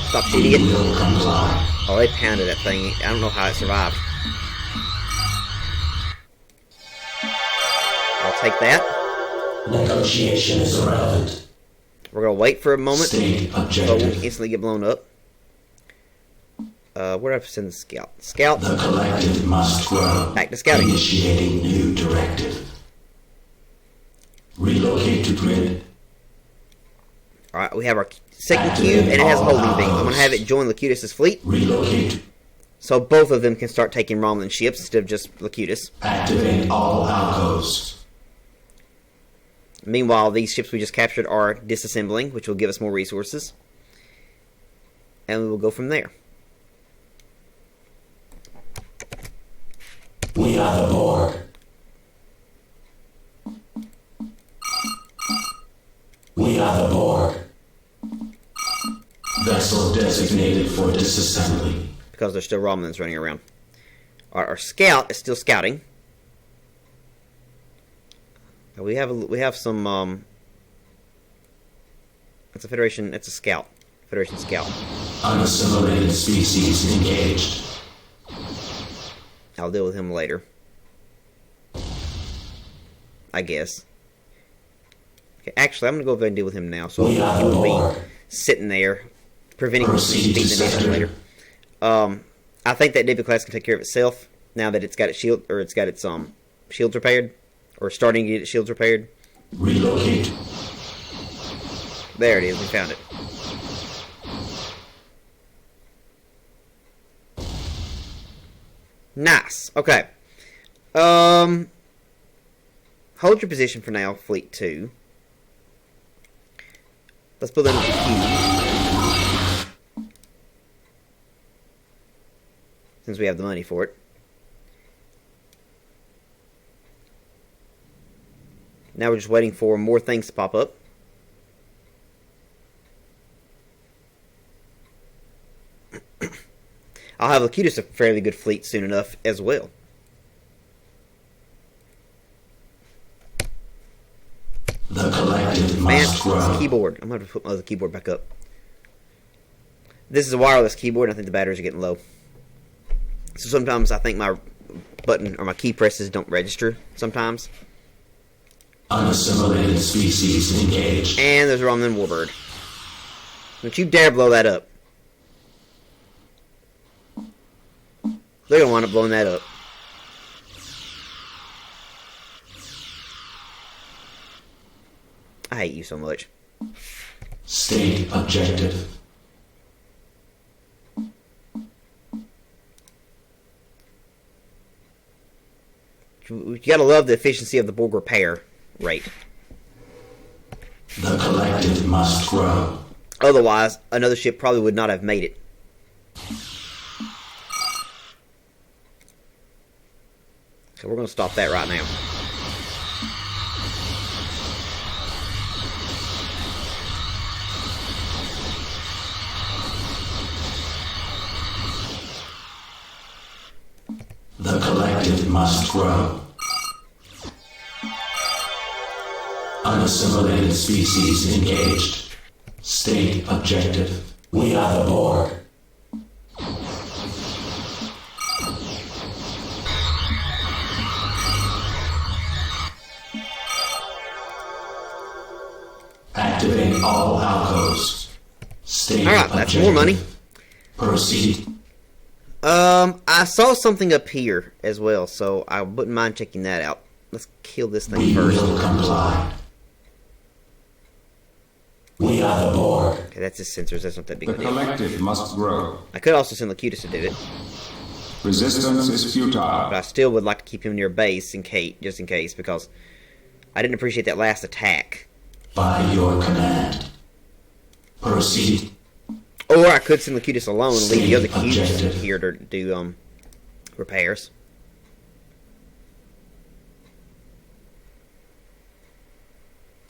Stop shooting it. Will comply. Oh, they pounded that thing. I don't know how it survived. I'll take that. Negotiation is irrelevant. We're gonna wait for a moment, State but we'll objective. instantly get blown up. Where do I send the scout? Scout, The collective must grow. back to scouting. Initiating new directive. Relocate to grid. Alright, we have our second cube, and it has a holding beam. I'm gonna have it join Locutus's fleet, Relocate. so both of them can start taking Romulan ships instead of just Locutus. Activate all alcoves. Meanwhile, these ships we just captured are disassembling, which will give us more resources. And we will go from there. We are the Borg. We are the Borg. Vessel designated for disassembly. Because there's still Romulans running around. Our scout is still scouting. We have some. It's a Federation. It's a scout. Federation scout. Unassimilated species engaged. I'll deal with him later. I guess. Okay, actually, I'm gonna go over there and deal with him now, so We he are the will Borg. be sitting there, preventing him from Proceed to beating the nation sector. later. I think that nebula class can take care of itself now that it's got its shield, or it's got its shields repaired, Or starting to get shields repaired. Relocate. There it is. We found it. Nice. Okay. Hold your position for now, Fleet 2. Let's build another cube. Since we have the money for it. Now we're just waiting for more things to pop up. I'll have Locutus a fairly good fleet soon enough as well. The collective Man, must grow. keyboard. I'm going to put my other keyboard back up. This is a wireless keyboard, and I think the batteries are getting low. So sometimes I think my button or my key presses don't register sometimes. Unassimilated species engaged. And there's a Romulan warbird. Don't you dare blow that up. They're going to wind up blowing that up. I hate you so much. State objective. You gotta love the efficiency of the Borg repair rate. The collective must grow. Otherwise, another ship probably would not have made it. So we're going to stop that right now. The collective must grow. Unassimilated species engaged. State objective. We are the Borg. Activate all alcos. State Alright, objective. that's more money. Proceed. I saw something up here as well, so I wouldn't mind checking that out. Let's kill this thing We first. will comply. We are the Borg. Okay, that's his sensors. That's not that big The of a deal. collective must grow. I could also send Locutus to do it, Resistance is but futile. I still would like to keep him near base in case, just in case, because I didn't appreciate that last attack. By your command. Proceed. Or I could send Locutus alone and leave the other State cubes objective. here to do repairs.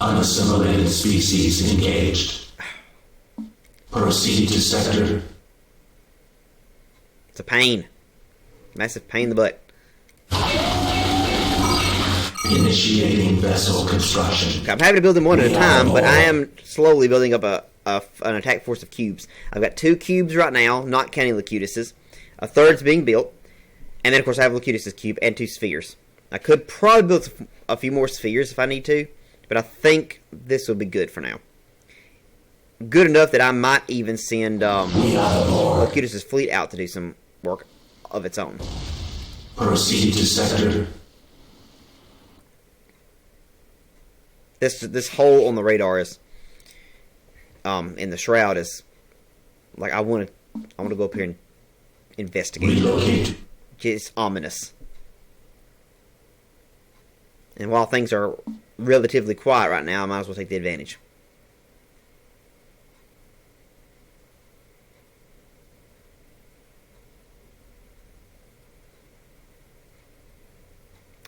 Unassimilated species engaged. Proceed to sector. It's a pain. Massive pain in the butt. Initiating vessel construction. I'm happy to build them one at a time, but I am slowly building up an attack force of cubes. I've got 2 cubes right now, not counting Locutus's. A third's being built. And then, of course, I have Locutus's cube and 2 spheres. I could probably build a few more spheres if I need to, but I think this will be good for now. Good enough that I might even send Locutus's fleet out to do some work of its own. Proceed to sector. This hole on the radar is in the shroud is like I want to go up here and investigate. Relocate. It's ominous. And while things are relatively quiet right now, I might as well take the advantage.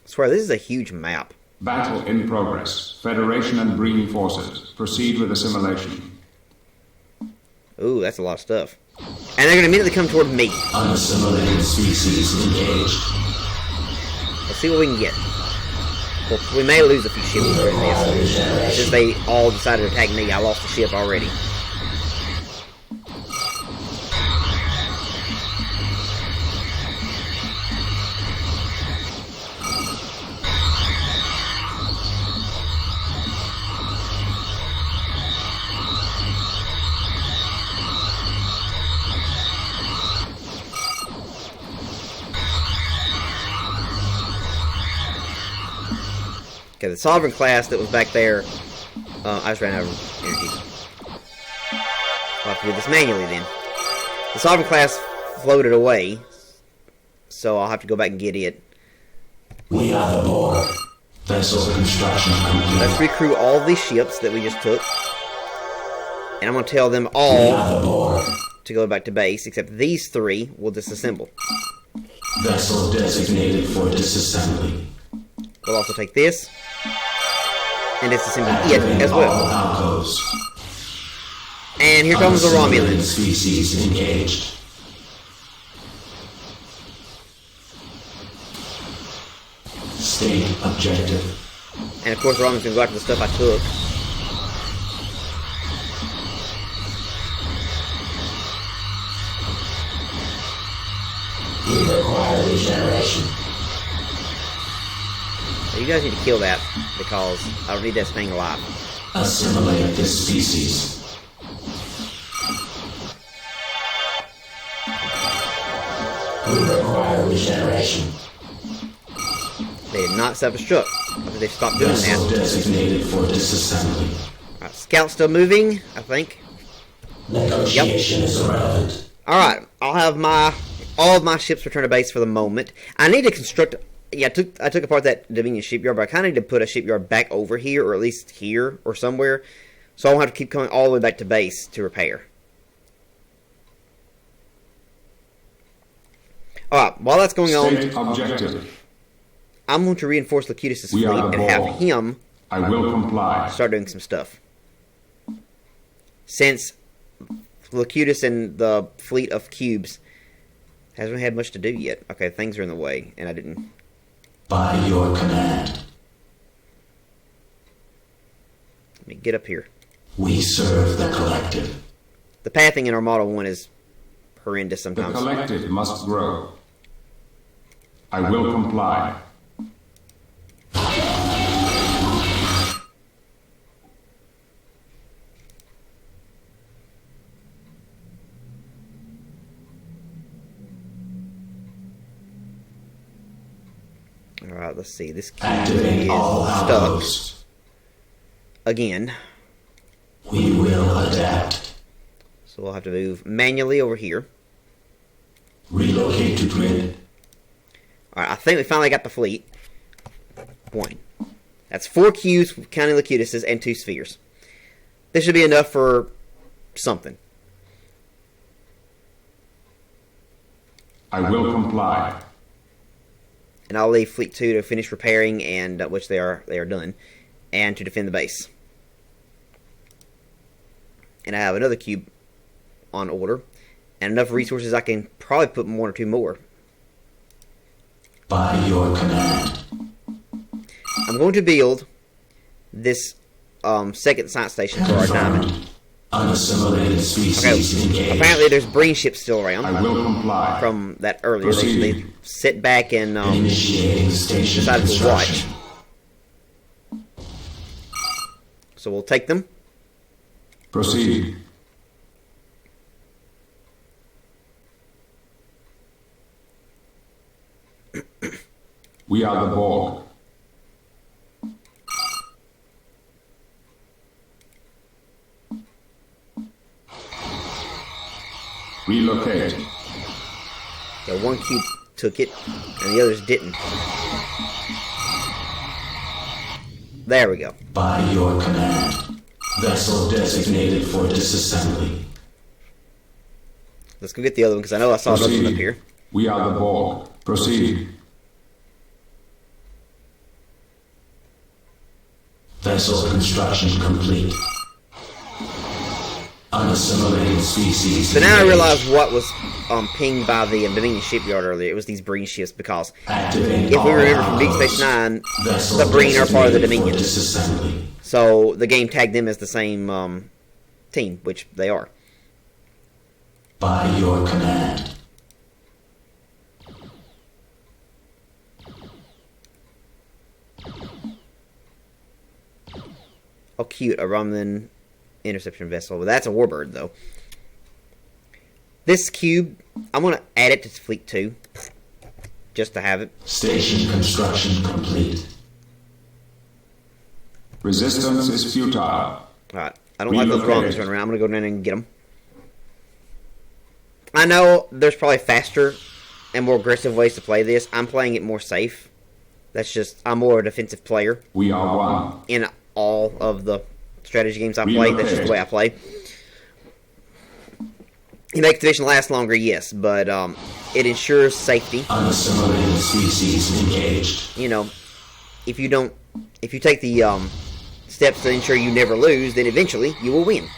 I swear, this is a huge map. Battle in progress. Federation and Breen forces. Proceed with assimilation. Ooh, that's a lot of stuff. And they're going to immediately come toward me. Unassimilated species engaged. Let's see what we can get. Well, we may lose a few ships during this. Since they all decided to attack me, I lost a ship already. Okay, the Sovereign class that was back there, I just ran out of energy. I'll have to do this manually then. The Sovereign class floated away, so I'll have to go back and get it. We are the Borg. Vessel construction complete. Let's recruit all these ships that we just took. And I'm going to tell them We all are the Borg. to go back to base, except these three will disassemble. Vessel designated for disassembly. We'll also take this and disassemble it Activating as all well. alcoves. And here comes the Unassimilated Romulans. species engaged. State objective. And of course, the Romulans going to go after the stuff I took. We require regeneration. So you guys need to kill that, because I don't need that thing alive. Assimilate this species. We require regeneration. They did not self-destruct. After they stopped doing Vessel that. designated for disassembly. Alright, Scout's still moving, I think. Negotiation is irrelevant. Alright, I'll have all of my ships return to base for the moment. I need to construct... Yeah, I took apart that Dominion shipyard, but I kind of need to put a shipyard back over here, or at least here, or somewhere. So I won't have to keep coming all the way back to base to repair. Alright, while that's going State on, objective. I'm going to reinforce Locutus's We fleet are the and have Borg. him I will comply. start doing some stuff. Since Locutus and the fleet of cubes hasn't had much to do yet. Okay, things are in the way, and I didn't... By your command. Let me get up here. We serve the collective. The pathing in Armada 1 is horrendous The sometimes. collective must grow. I will comply. Alright, let's see. This cube Activate is all stuck outposts. again. We will adapt. So we'll have to move manually over here. Relocate to grid. Alright, I think we finally got the fleet. 1. That's 4 cubes, counting Locutus's, and 2 spheres. This should be enough for something. I will comply. And I'll leave Fleet 2 to finish repairing, and which they are done, and to defend the base. And I have another cube on order, and enough resources I can probably put 1 or 2 more. By your command. I'm going to build this second science station for our diamond. Confirmed. Unassimilated species Okay, engaged. apparently there's green ships still around I will comply. from that earlier. They Proceed. sit back and Initiating station decided to watch. construction. So we'll take them. Proceed. We are the Borg. Relocate. Yeah, 1 cube took it, and the others didn't. There we go. By your command. Vessel designated for disassembly. Let's go get the other one, because I know I saw another one up Proceed. here. We are the Borg. Proceed. Vessel construction complete. Unassimilated species. So now I engaged. realize what was pinged by the Dominion shipyard earlier. It was these Breen ships, because Activate if we all remember from Deep outposts. Space Nine, Vessel the Breen are part of the designated for Dominion. disassembly. So the game tagged them as the same team, which they are. By your command. Oh, cute, a Romulan interception vessel. Well, that's a warbird, though. This cube, I'm going to add it to Fleet 2, just to have it. Station construction complete. Resistance is futile. Alright. I don't like those Relocate. Romulans running around. I'm going to go down and get them. I know there's probably faster and more aggressive ways to play this. I'm playing it more safe. That's just, I'm more a defensive player We are one. in all of the strategy games I play. That's just the way I play. It makes the mission last longer, yes, but it ensures safety. Unassimilated species engaged. You know, if you take the steps to ensure you never lose, then eventually you will win.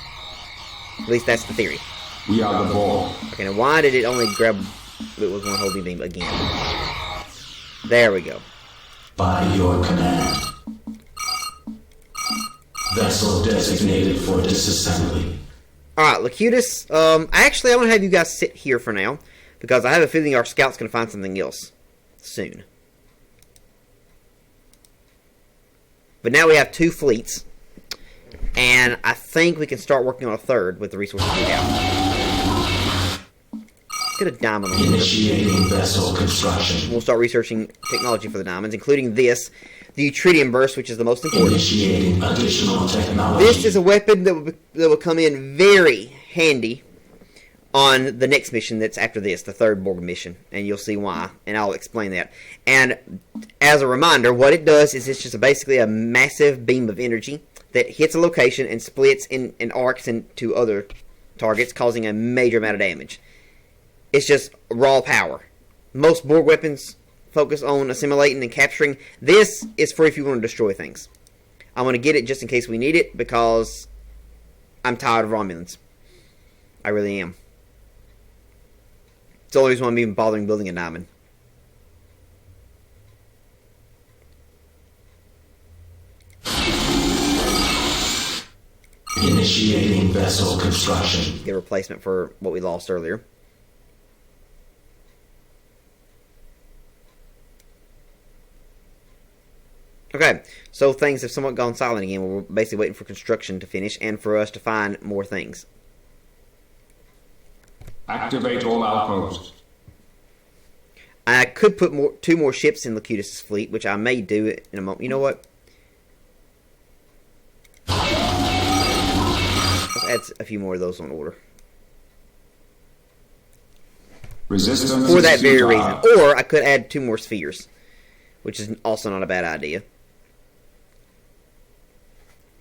At least that's the theory. We are the Borg. Okay, now why did it only grab it was one holding beam again? There we go. By your command. Vessel designated for disassembly. Alright, Locutus, actually I'm going to have you guys sit here for now, because I have a feeling our scout's going to find something else soon. But now we have 2 fleets, and I think we can start working on a third with the resources we have. Get a diamond on here. Initiating vessel construction. We'll start researching technology for the diamonds, including this, the Eutridium burst, which is the most important. Initiating additional technology. This is a weapon that will come in very handy on the next mission that's after this, the third Borg mission, and you'll see why, and I'll explain that. And as a reminder, what it does is it's just basically a massive beam of energy that hits a location and splits in arcs into other targets, causing a major amount of damage. It's just raw power. Most Borg weapons focus on assimilating and capturing. This is for if you want to destroy things. I want to get it just in case we need it, because I'm tired of Romulans. I really am. It's the only reason why I'm even bothering building a diamond. Initiating vessel construction. Get a replacement for what we lost earlier. Okay, so things have somewhat gone silent again. We're basically waiting for construction to finish and for us to find more things. Activate all outposts. I could put 2 more ships in Locutus' fleet, which I may do it in a moment. You know what? Let's add a few more of those on order. Resistance For is that very futile. reason. Or I could add 2 more spheres, which is also not a bad idea.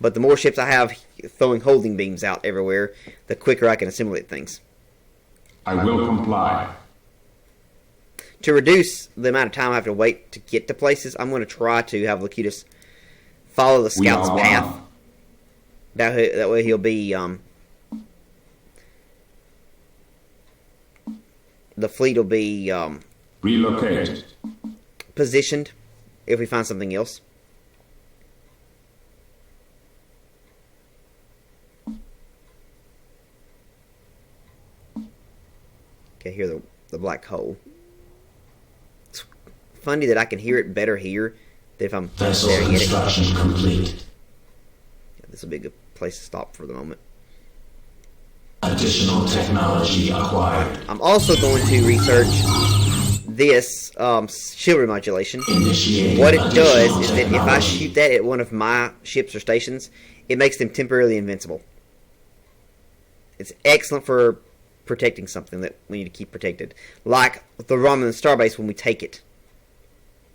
But the more ships I have throwing holding beams out everywhere, the quicker I can assimilate things. I will comply. To reduce the amount of time I have to wait to get to places, I'm going to try to have Locutus follow the We scout's are path. one. That way he'll be, the fleet will be Relocate. positioned if we find something else. Okay, hear the black hole. It's funny that I can hear it better here than if I'm Vessel staring at it. construction complete. Yeah, this will be a good place to stop for the moment. Additional technology acquired. I'm also going to research this chivalry modulation. Initiating What it additional does is that if I technology. shoot that at one of my ships or stations, it makes them temporarily invincible. It's excellent for protecting something that we need to keep protected. Like the Romulan starbase when we take it.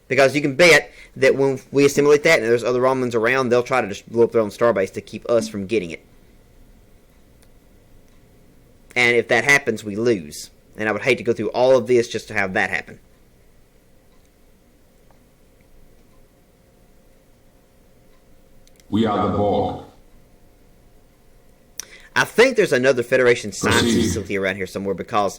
Because you can bet that when we assimilate that and there's other Romulans around, they'll try to just blow up their own starbase to keep us from getting it. And if that happens, we lose. And I would hate to go through all of this just to have that happen. We are the Borg. I think there's another Federation science Proceed. facility around here somewhere, because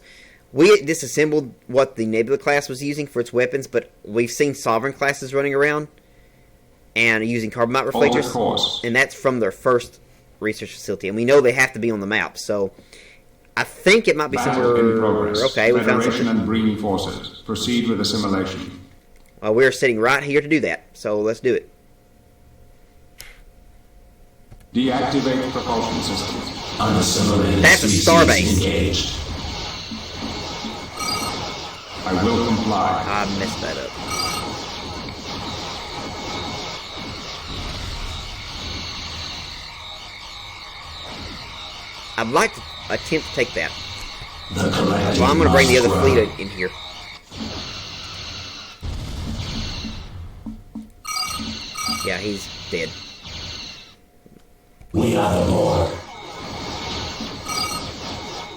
we disassembled what the Nebula class was using for its weapons, but we've seen Sovereign classes running around and using carbonite reflectors, course. and that's from their first research facility. And we know they have to be on the map, so I think it might be Battle somewhere. in progress. Okay, we found Federation something. and Breen forces. Proceed with assimilation. We're sitting right here to do that, so let's do it. Deactivate propulsion systems. Unassimilated That's a species starbase. engaged. I will comply. I messed that up. I'd like to attempt to take that. The collective So I'm going to bring the other must fleet grow. in here. Yeah, he's dead. We are the Borg.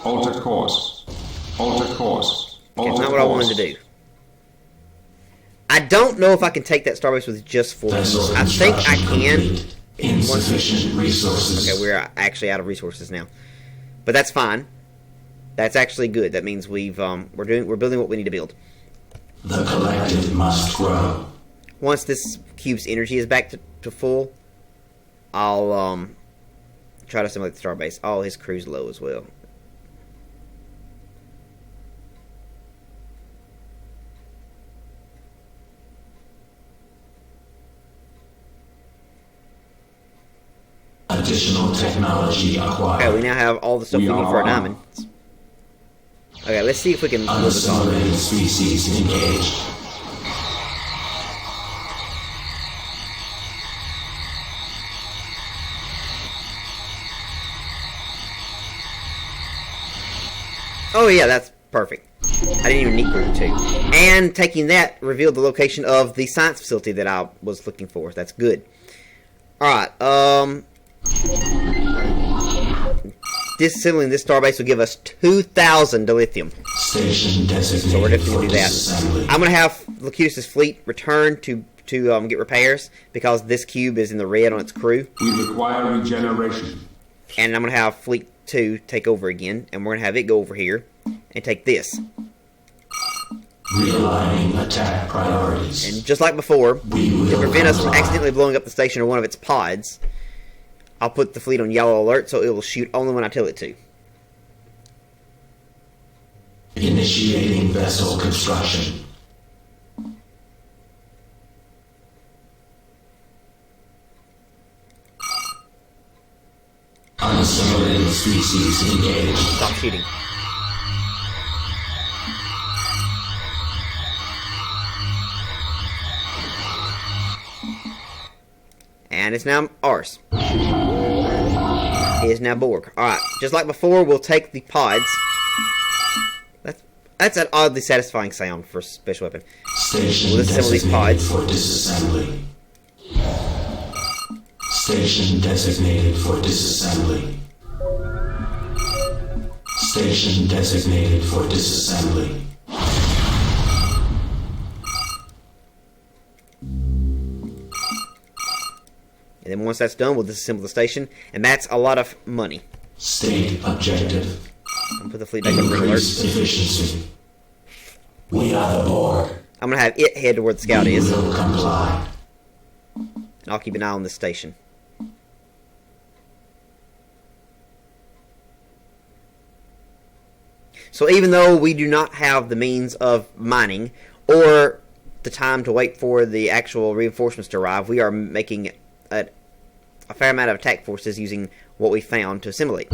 Alter course. Alter course. Okay, Alter not what I wanted to do. I don't know if I can take that starbase with just 4 Vessel people. I think I construction can. complete. Insufficient resources. Okay, we're actually out of resources now, but that's fine. That's actually good. That means we're building what we need to build. The collective must grow. Once this cube's energy is back to full, I'll try to assimilate the starbase. Oh, his crew's low as well. Additional technology acquired. Okay, we now have all the stuff we need for our diamonds. Okay, let's see if we can build this on. Unassimilated species engaged. Oh yeah, that's perfect. I didn't even need group 2. And taking that revealed the location of the science facility that I was looking for. That's good. Alright, disassembling this starbase will give us 2,000 dilithium. Station designated So we're definitely for going to do that. disassembly. I'm going to have Locutus' fleet return to get repairs because this cube is in the red on its crew. We require regeneration. And I'm going to have Fleet 2 take over again. And we're going to have it go over here and take this. Realigning attack priorities. And just like before, We will to prevent us from comply. accidentally blowing up the station or one of its pods, I'll put the fleet on yellow alert so it will shoot only when I tell it to. Initiating vessel construction. Unassimilated species engaged. Stop shooting. And it's now ours. It is now Borg. Alright, just like before, we'll take the pods. That's an oddly satisfying sound for a special weapon. Station We'll disassemble these designated pods. for disassembly. Station designated for disassembly. Station designated for disassembly. And then once that's done, we'll disassemble the station. And that's a lot of money. State objective. I'll put the fleet back on red alert. Increase efficiency. We are the Borg. I'm going to have it head to where the scout We is. will comply. And I'll keep an eye on this station. So even though we do not have the means of mining or the time to wait for the actual reinforcements to arrive, we are making a fair amount of attack forces using what we found to assimilate.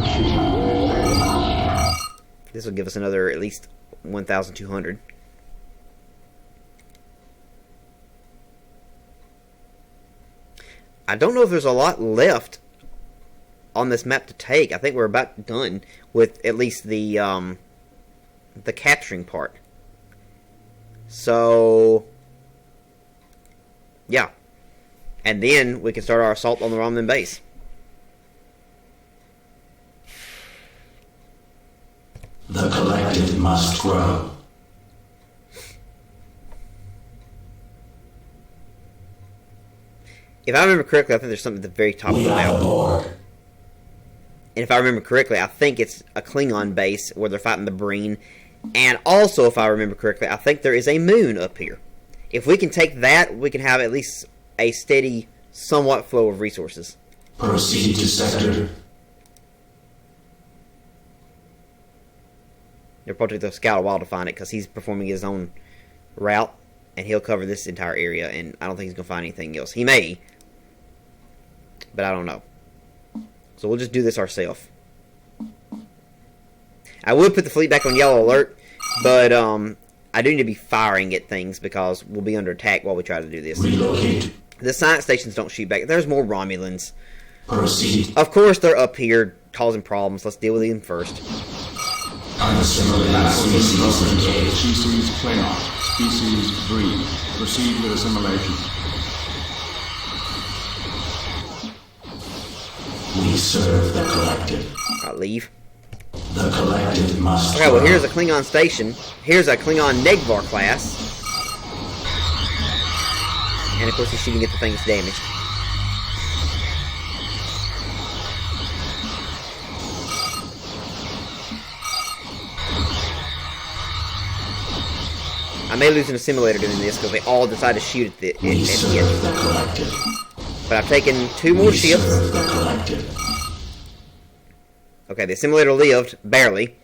This will give us another at least 1,200. I don't know if there's a lot left on this map to take. I think we're about done with at least the capturing part. So, yeah. And then we can start our assault on the Romulan base. The collective must grow. If I remember correctly, I think there's something at the very top of We the are the map. Borg. And if I remember correctly, I think it's a Klingon base where they're fighting the Breen. And also, if I remember correctly, I think there is a moon up here. If we can take that, we can have at least a steady, somewhat flow of resources. Proceed to sector. It'll probably take the scout a while to find it because he's performing his own route. And he'll cover this entire area. And I don't think he's going to find anything else. He may. But I don't know. So we'll just do this ourselves. I would put the fleet back on yellow alert, but I do need to be firing at things because we'll be under attack while we try to do this. Relocate. The science stations don't shoot back. There's more Romulans. Proceed. Of course, they're up here causing problems. Let's deal with him first. Unassimilated species engaged. Species Klingon. Species breed. Proceed with assimilation. We serve the collective. Alright, leave. The collective must Okay, well grow. here's a Klingon station. Here's a Klingon Negvar class. And of course he's shooting at the thing that's damaged. I may lose an assimilator doing this because they all decide to shoot at it. We serve the collective. But I've taken 2 more We ships. serve the collective. Okay, the assimilator lived, barely.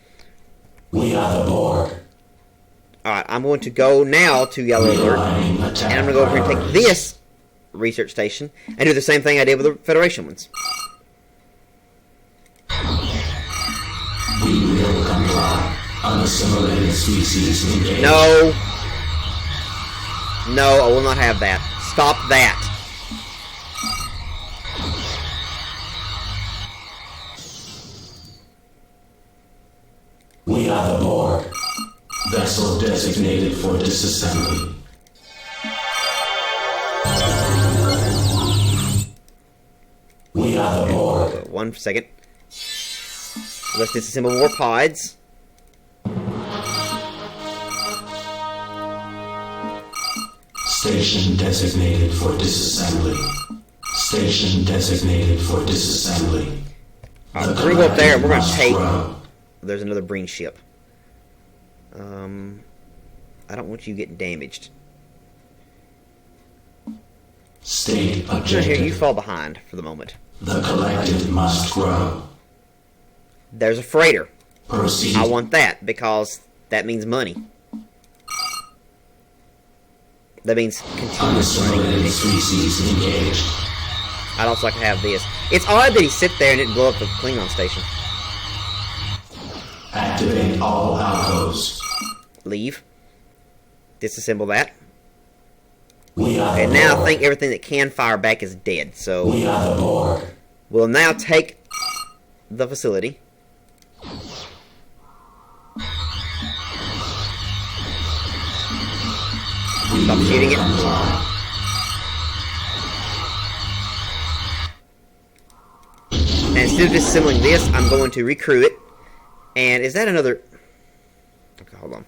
We are the Borg. Alright, I'm going to go now to Yellow Alert. Realigning attack And I'm going to go over here and take priorities. this research station and do the same thing I did with the Federation ones. We will comply. Unassimilated species engaged. No. No, I will not have that. Stop that. We are the Borg. Vessel designated for disassembly. We are the Borg. 1 second. Let's disassemble more pods. Station designated for disassembly. Station designated for disassembly. Alright, we're going to go up there and we're going to must take... grow. There's another Breen ship. I don't want you getting damaged. State I'm here, you objective. fall behind for the moment. The collective must grow. There's a freighter. Proceed. I want that because that means money. That means continuous Unassimilated money. species engaged. I'd also like to have this. It's odd that he sit there and didn't blow up the Klingon station. Activate all alcos. Leave. Disassemble that. We are And the now I Borg. think everything that can fire back is dead. So We are the Borg. we'll now take the facility. Stop shooting it. And instead of disassembling this, I'm going to recrew it. And is that another... Okay, hold on.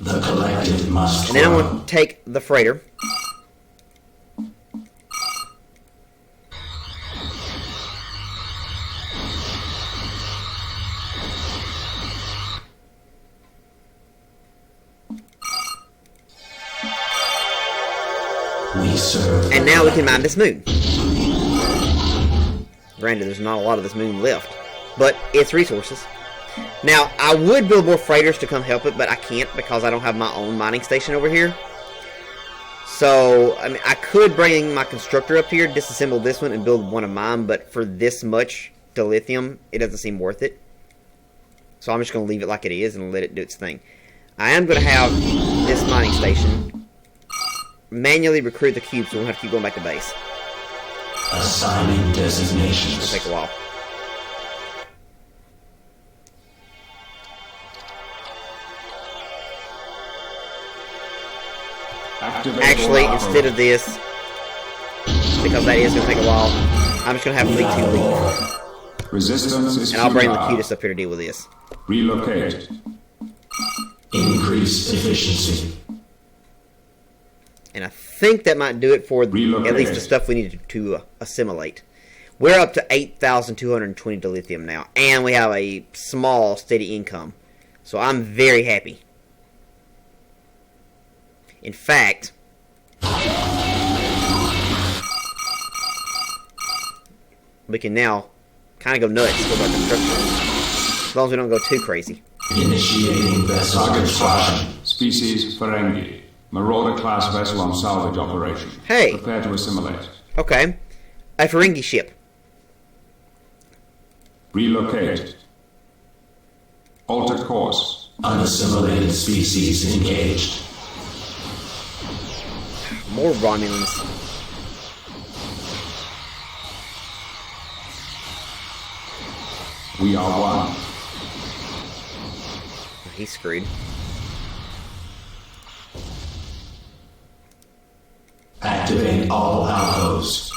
The collective must And then I'm grow. going to take the freighter. We serve. And now we can mine this moon. Granted, there's not a lot of this moon left. But it's resources. Now, I would build more freighters to come help it, but I can't because I don't have my own mining station over here. So, I mean, I could bring my constructor up here, disassemble this one, and build one of mine, but for this much dilithium, it doesn't seem worth it. So I'm just going to leave it like it is and let it do its thing. I am going to have this mining station manually recruit the cubes, so we won't have to keep going back to base. Assigning designations. It'll take a while. Activate Actually, all instead of this, because that is going to take a while, I'm just going to have Fleet 2 leave. Resistance is And I'll bring futile. Locutus up here to deal with this. Relocate. Increase efficiency. And I think that might do it for Relocate. at least the stuff we need to assimilate. We're up to 8,220 dilithium now, and we have a small, steady income. So I'm very happy. In fact, we can now kind of go nuts with our construction, as long as we don't go too crazy. Initiating vessel Target construction. spotted. Species Ferengi. Marauder-class vessel on salvage operation. Hey. Prepare to assimilate. Okay, a Ferengi ship. Relocate. Alter course. Unassimilated species engaged. More Romulans. We are one. He's screwed. Activate all outposts.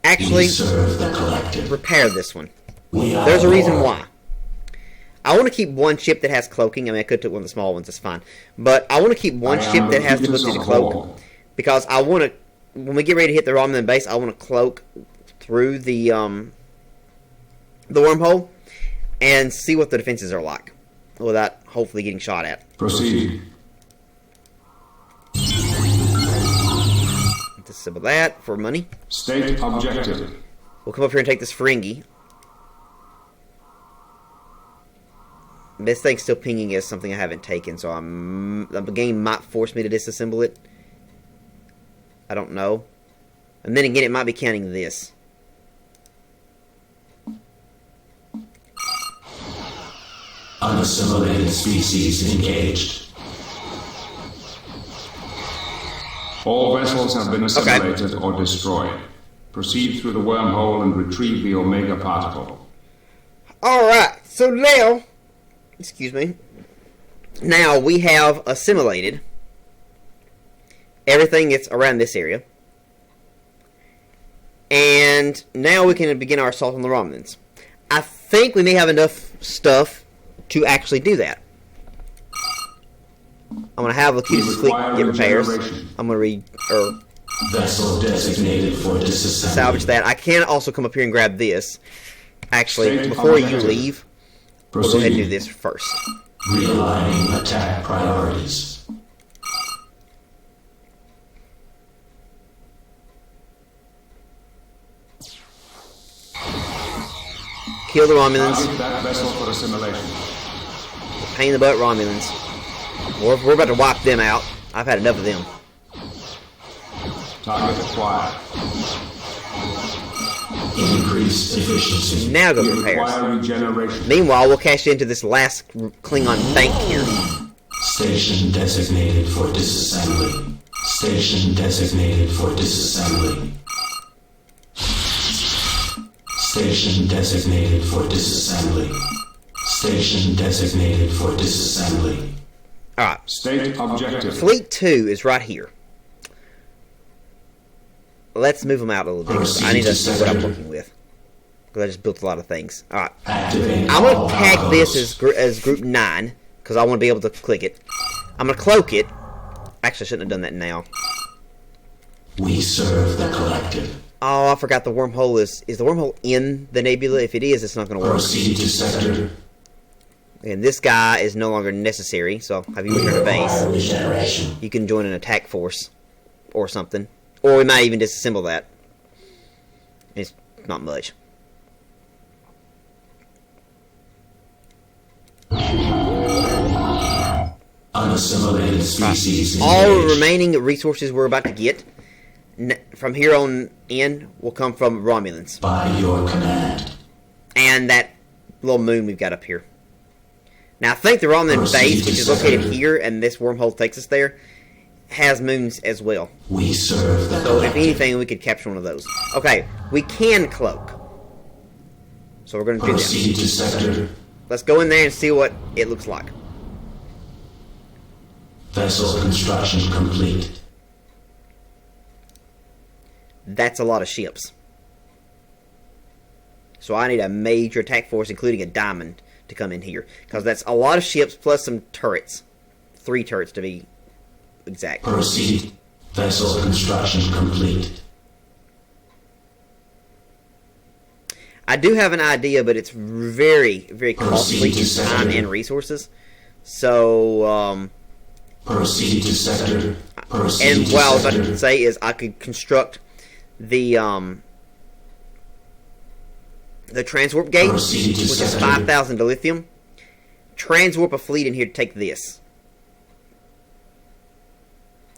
Actually, We serve the collective. repair this one. We are There's a reason Borg. why. I want to keep one ship that has cloaking. I mean, I could take one of the small ones, that's fine. But I want to keep one ship that has the ability to cloak. Because I want to, when we get ready to hit the Romulan base, I want to cloak through the wormhole and see what the defenses are like without hopefully getting shot at. Proceed. Disable that for money. State objective. We'll come up here and take this Ferengi. This thing's still pinging as something I haven't taken, so the game might force me to disassemble it. I don't know. And then again, it might be counting this. Unassimilated species engaged. All vessels have been assimilated or destroyed. Proceed through the wormhole and retrieve the Omega particle. Alright, so now, excuse me, now we have assimilated everything that's around this area. And now we can begin our assault on the Romulans. I think we may have enough stuff to actually do that. I'm going to have Locutus fleet get repairs. I'm going to Vessel designated for disassembly. salvage that. I can also come up here and grab this. Actually, before you leave, we'll go ahead and do this first. Realigning attack priorities. Kill the Romulans. Target that vessel for assimilation. Pain in the butt Romulans. We're about to wipe them out. I've had enough of them. Target acquired. Increase efficiency. Now go We for repairs. require regeneration. Meanwhile, we'll cash into this last Klingon bank here. Station designated for disassembly. Station designated for disassembly. Station designated for disassembly. Station designated for disassembly. Alright, State objective. Fleet 2 is right here. Let's move them out a little bit, 'cause I need to see what I'm working with. Because I just built a lot of things. Alright, Activate I'm going all to tag this outposts. as Group 9, because I want to be able to click it. I'm going to cloak it. Actually, I shouldn't have done that now. We serve the collective. Oh, I forgot the wormhole is the wormhole in the nebula? If it is, it's not going to work. Proceed to sector. And this guy is no longer necessary, so have you We return to base. require regeneration. You can join an attack force or something. Or we might even disassemble that. It's not much. Unassimilated species All engaged. remaining resources we're about to get from here on in will come from Romulans. By your command. And that little moon we've got up here. Now I think the Romulan Proceed base, to which is located sector. here, and this wormhole takes us there, has moons as well. We serve the So if collective. anything, we could capture one of those. Okay, we can cloak. So we're going to do that. Proceed to sector. Let's go in there and see what it looks like. Vessel construction complete. That's a lot of ships. So I need a major attack force, including a diamond, to come in here. Because that's a lot of ships plus some turrets. 3 turrets to be exact. Proceed. Vessel construction complete. I do have an idea, but it's very, very costly Proceed to in time sector. and resources. So, Proceed to sector. Proceed and to what I was about sector. to say is I could construct the transwarp gate, Proceed to which is sector. 5,000 dilithium. Transwarp a fleet in here to take this.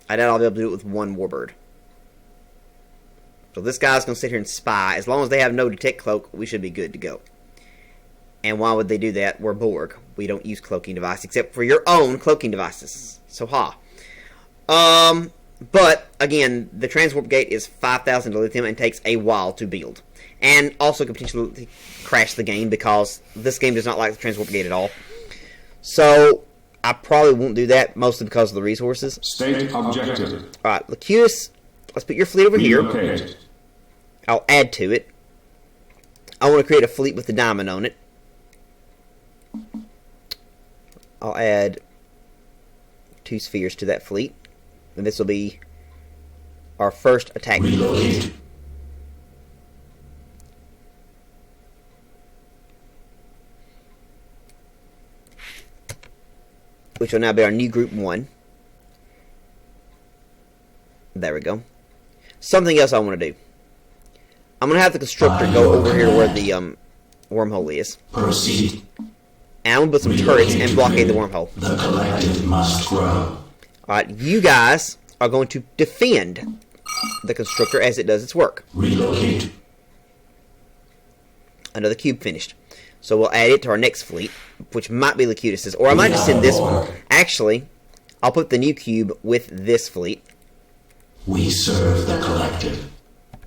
I doubt I'll be able to do it with one warbird. So this guy's going to sit here and spy. As long as they have no detect cloak, we should be good to go. And why would they do that? We're Borg. We don't use cloaking device except for your own cloaking devices. So ha. But again, the transwarp gate is 5,000 dilithium and takes a while to build. and also could potentially crash the game because this game does not like the transwarp gate at all. So I probably won't do that, mostly because of the resources. State objective. Alright, Locutus, let's put your fleet over here. Relocate. I'll add to it. I want to create a fleet with the diamond on it. I'll add 2 spheres to that fleet. And this will be our first attack. Relocate. Which will now be our new group 1. There we go. Something else I want to do. I'm going to have the constructor go over here where the wormhole is. Proceed. And I'm going to put some turrets and blockade the wormhole. The collective must grow. Alright, you guys are going to defend the constructor as it does its work. Relocate. Another cube finished. So we'll add it to our next fleet, which might be Locutus's, or I might just send this one. Actually, I'll put the new cube with this fleet. We serve the collective.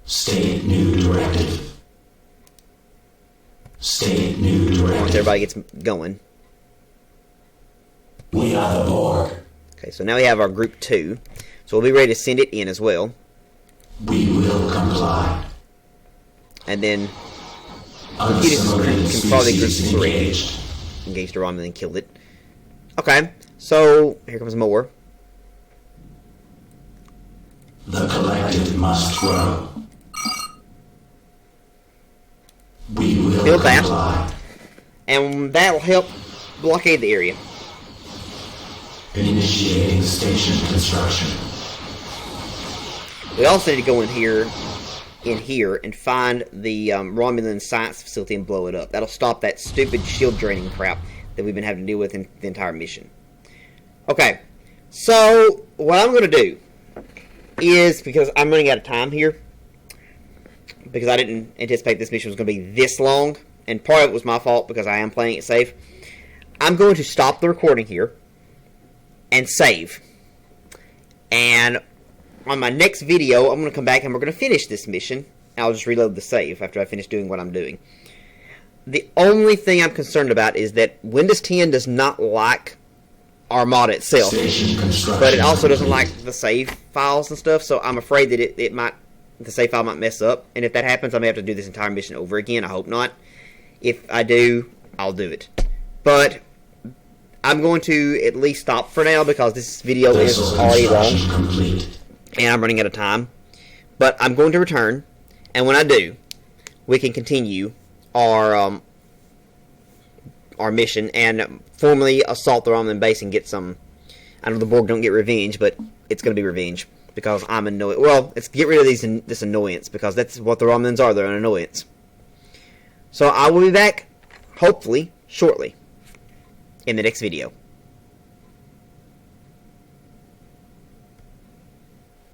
State new directive. State new Once directive. everybody gets going. We are the Borg. Okay, so now we have our group 2. So we'll be ready to send it in as well. We will comply. And then Unassimilated can probably group species 3. engaged. Engaged the Romulan and killed it. Okay, so here comes more. The collective must grow. We will Build that. comply. And that'll help blockade the area. Initiating station construction. We also need to go in here, and find the Romulan science facility and blow it up. That'll stop that stupid shield draining crap that we've been having to deal with in the entire mission. Okay, so what I'm going to do is, because I'm running out of time here, because I didn't anticipate this mission was going to be this long, and part of it was my fault because I am playing it safe, I'm going to stop the recording here and save. And on my next video, I'm going to come back and we're going to finish this mission. I'll just reload the save after I finish doing what I'm doing. The only thing I'm concerned about is that Windows 10 does not like Armada itself, Station construction. but it also doesn't like the save files and stuff, so I'm afraid that the save file might mess up, and if that happens, I may have to do this entire mission over again. I hope not. If I do, I'll do it. But I'm going to at least stop for now because this video is Vessel already long. construction complete. And I'm running out of time. But I'm going to return, and when I do, we can continue our mission and formally assault the Romulan base and get some. I know the Borg don't get revenge, but it's going to be revenge because I'm annoyed. Well, it's get rid of this annoyance because that's what the Romulans are. They're an annoyance. So I will be back, hopefully, shortly, in the next video.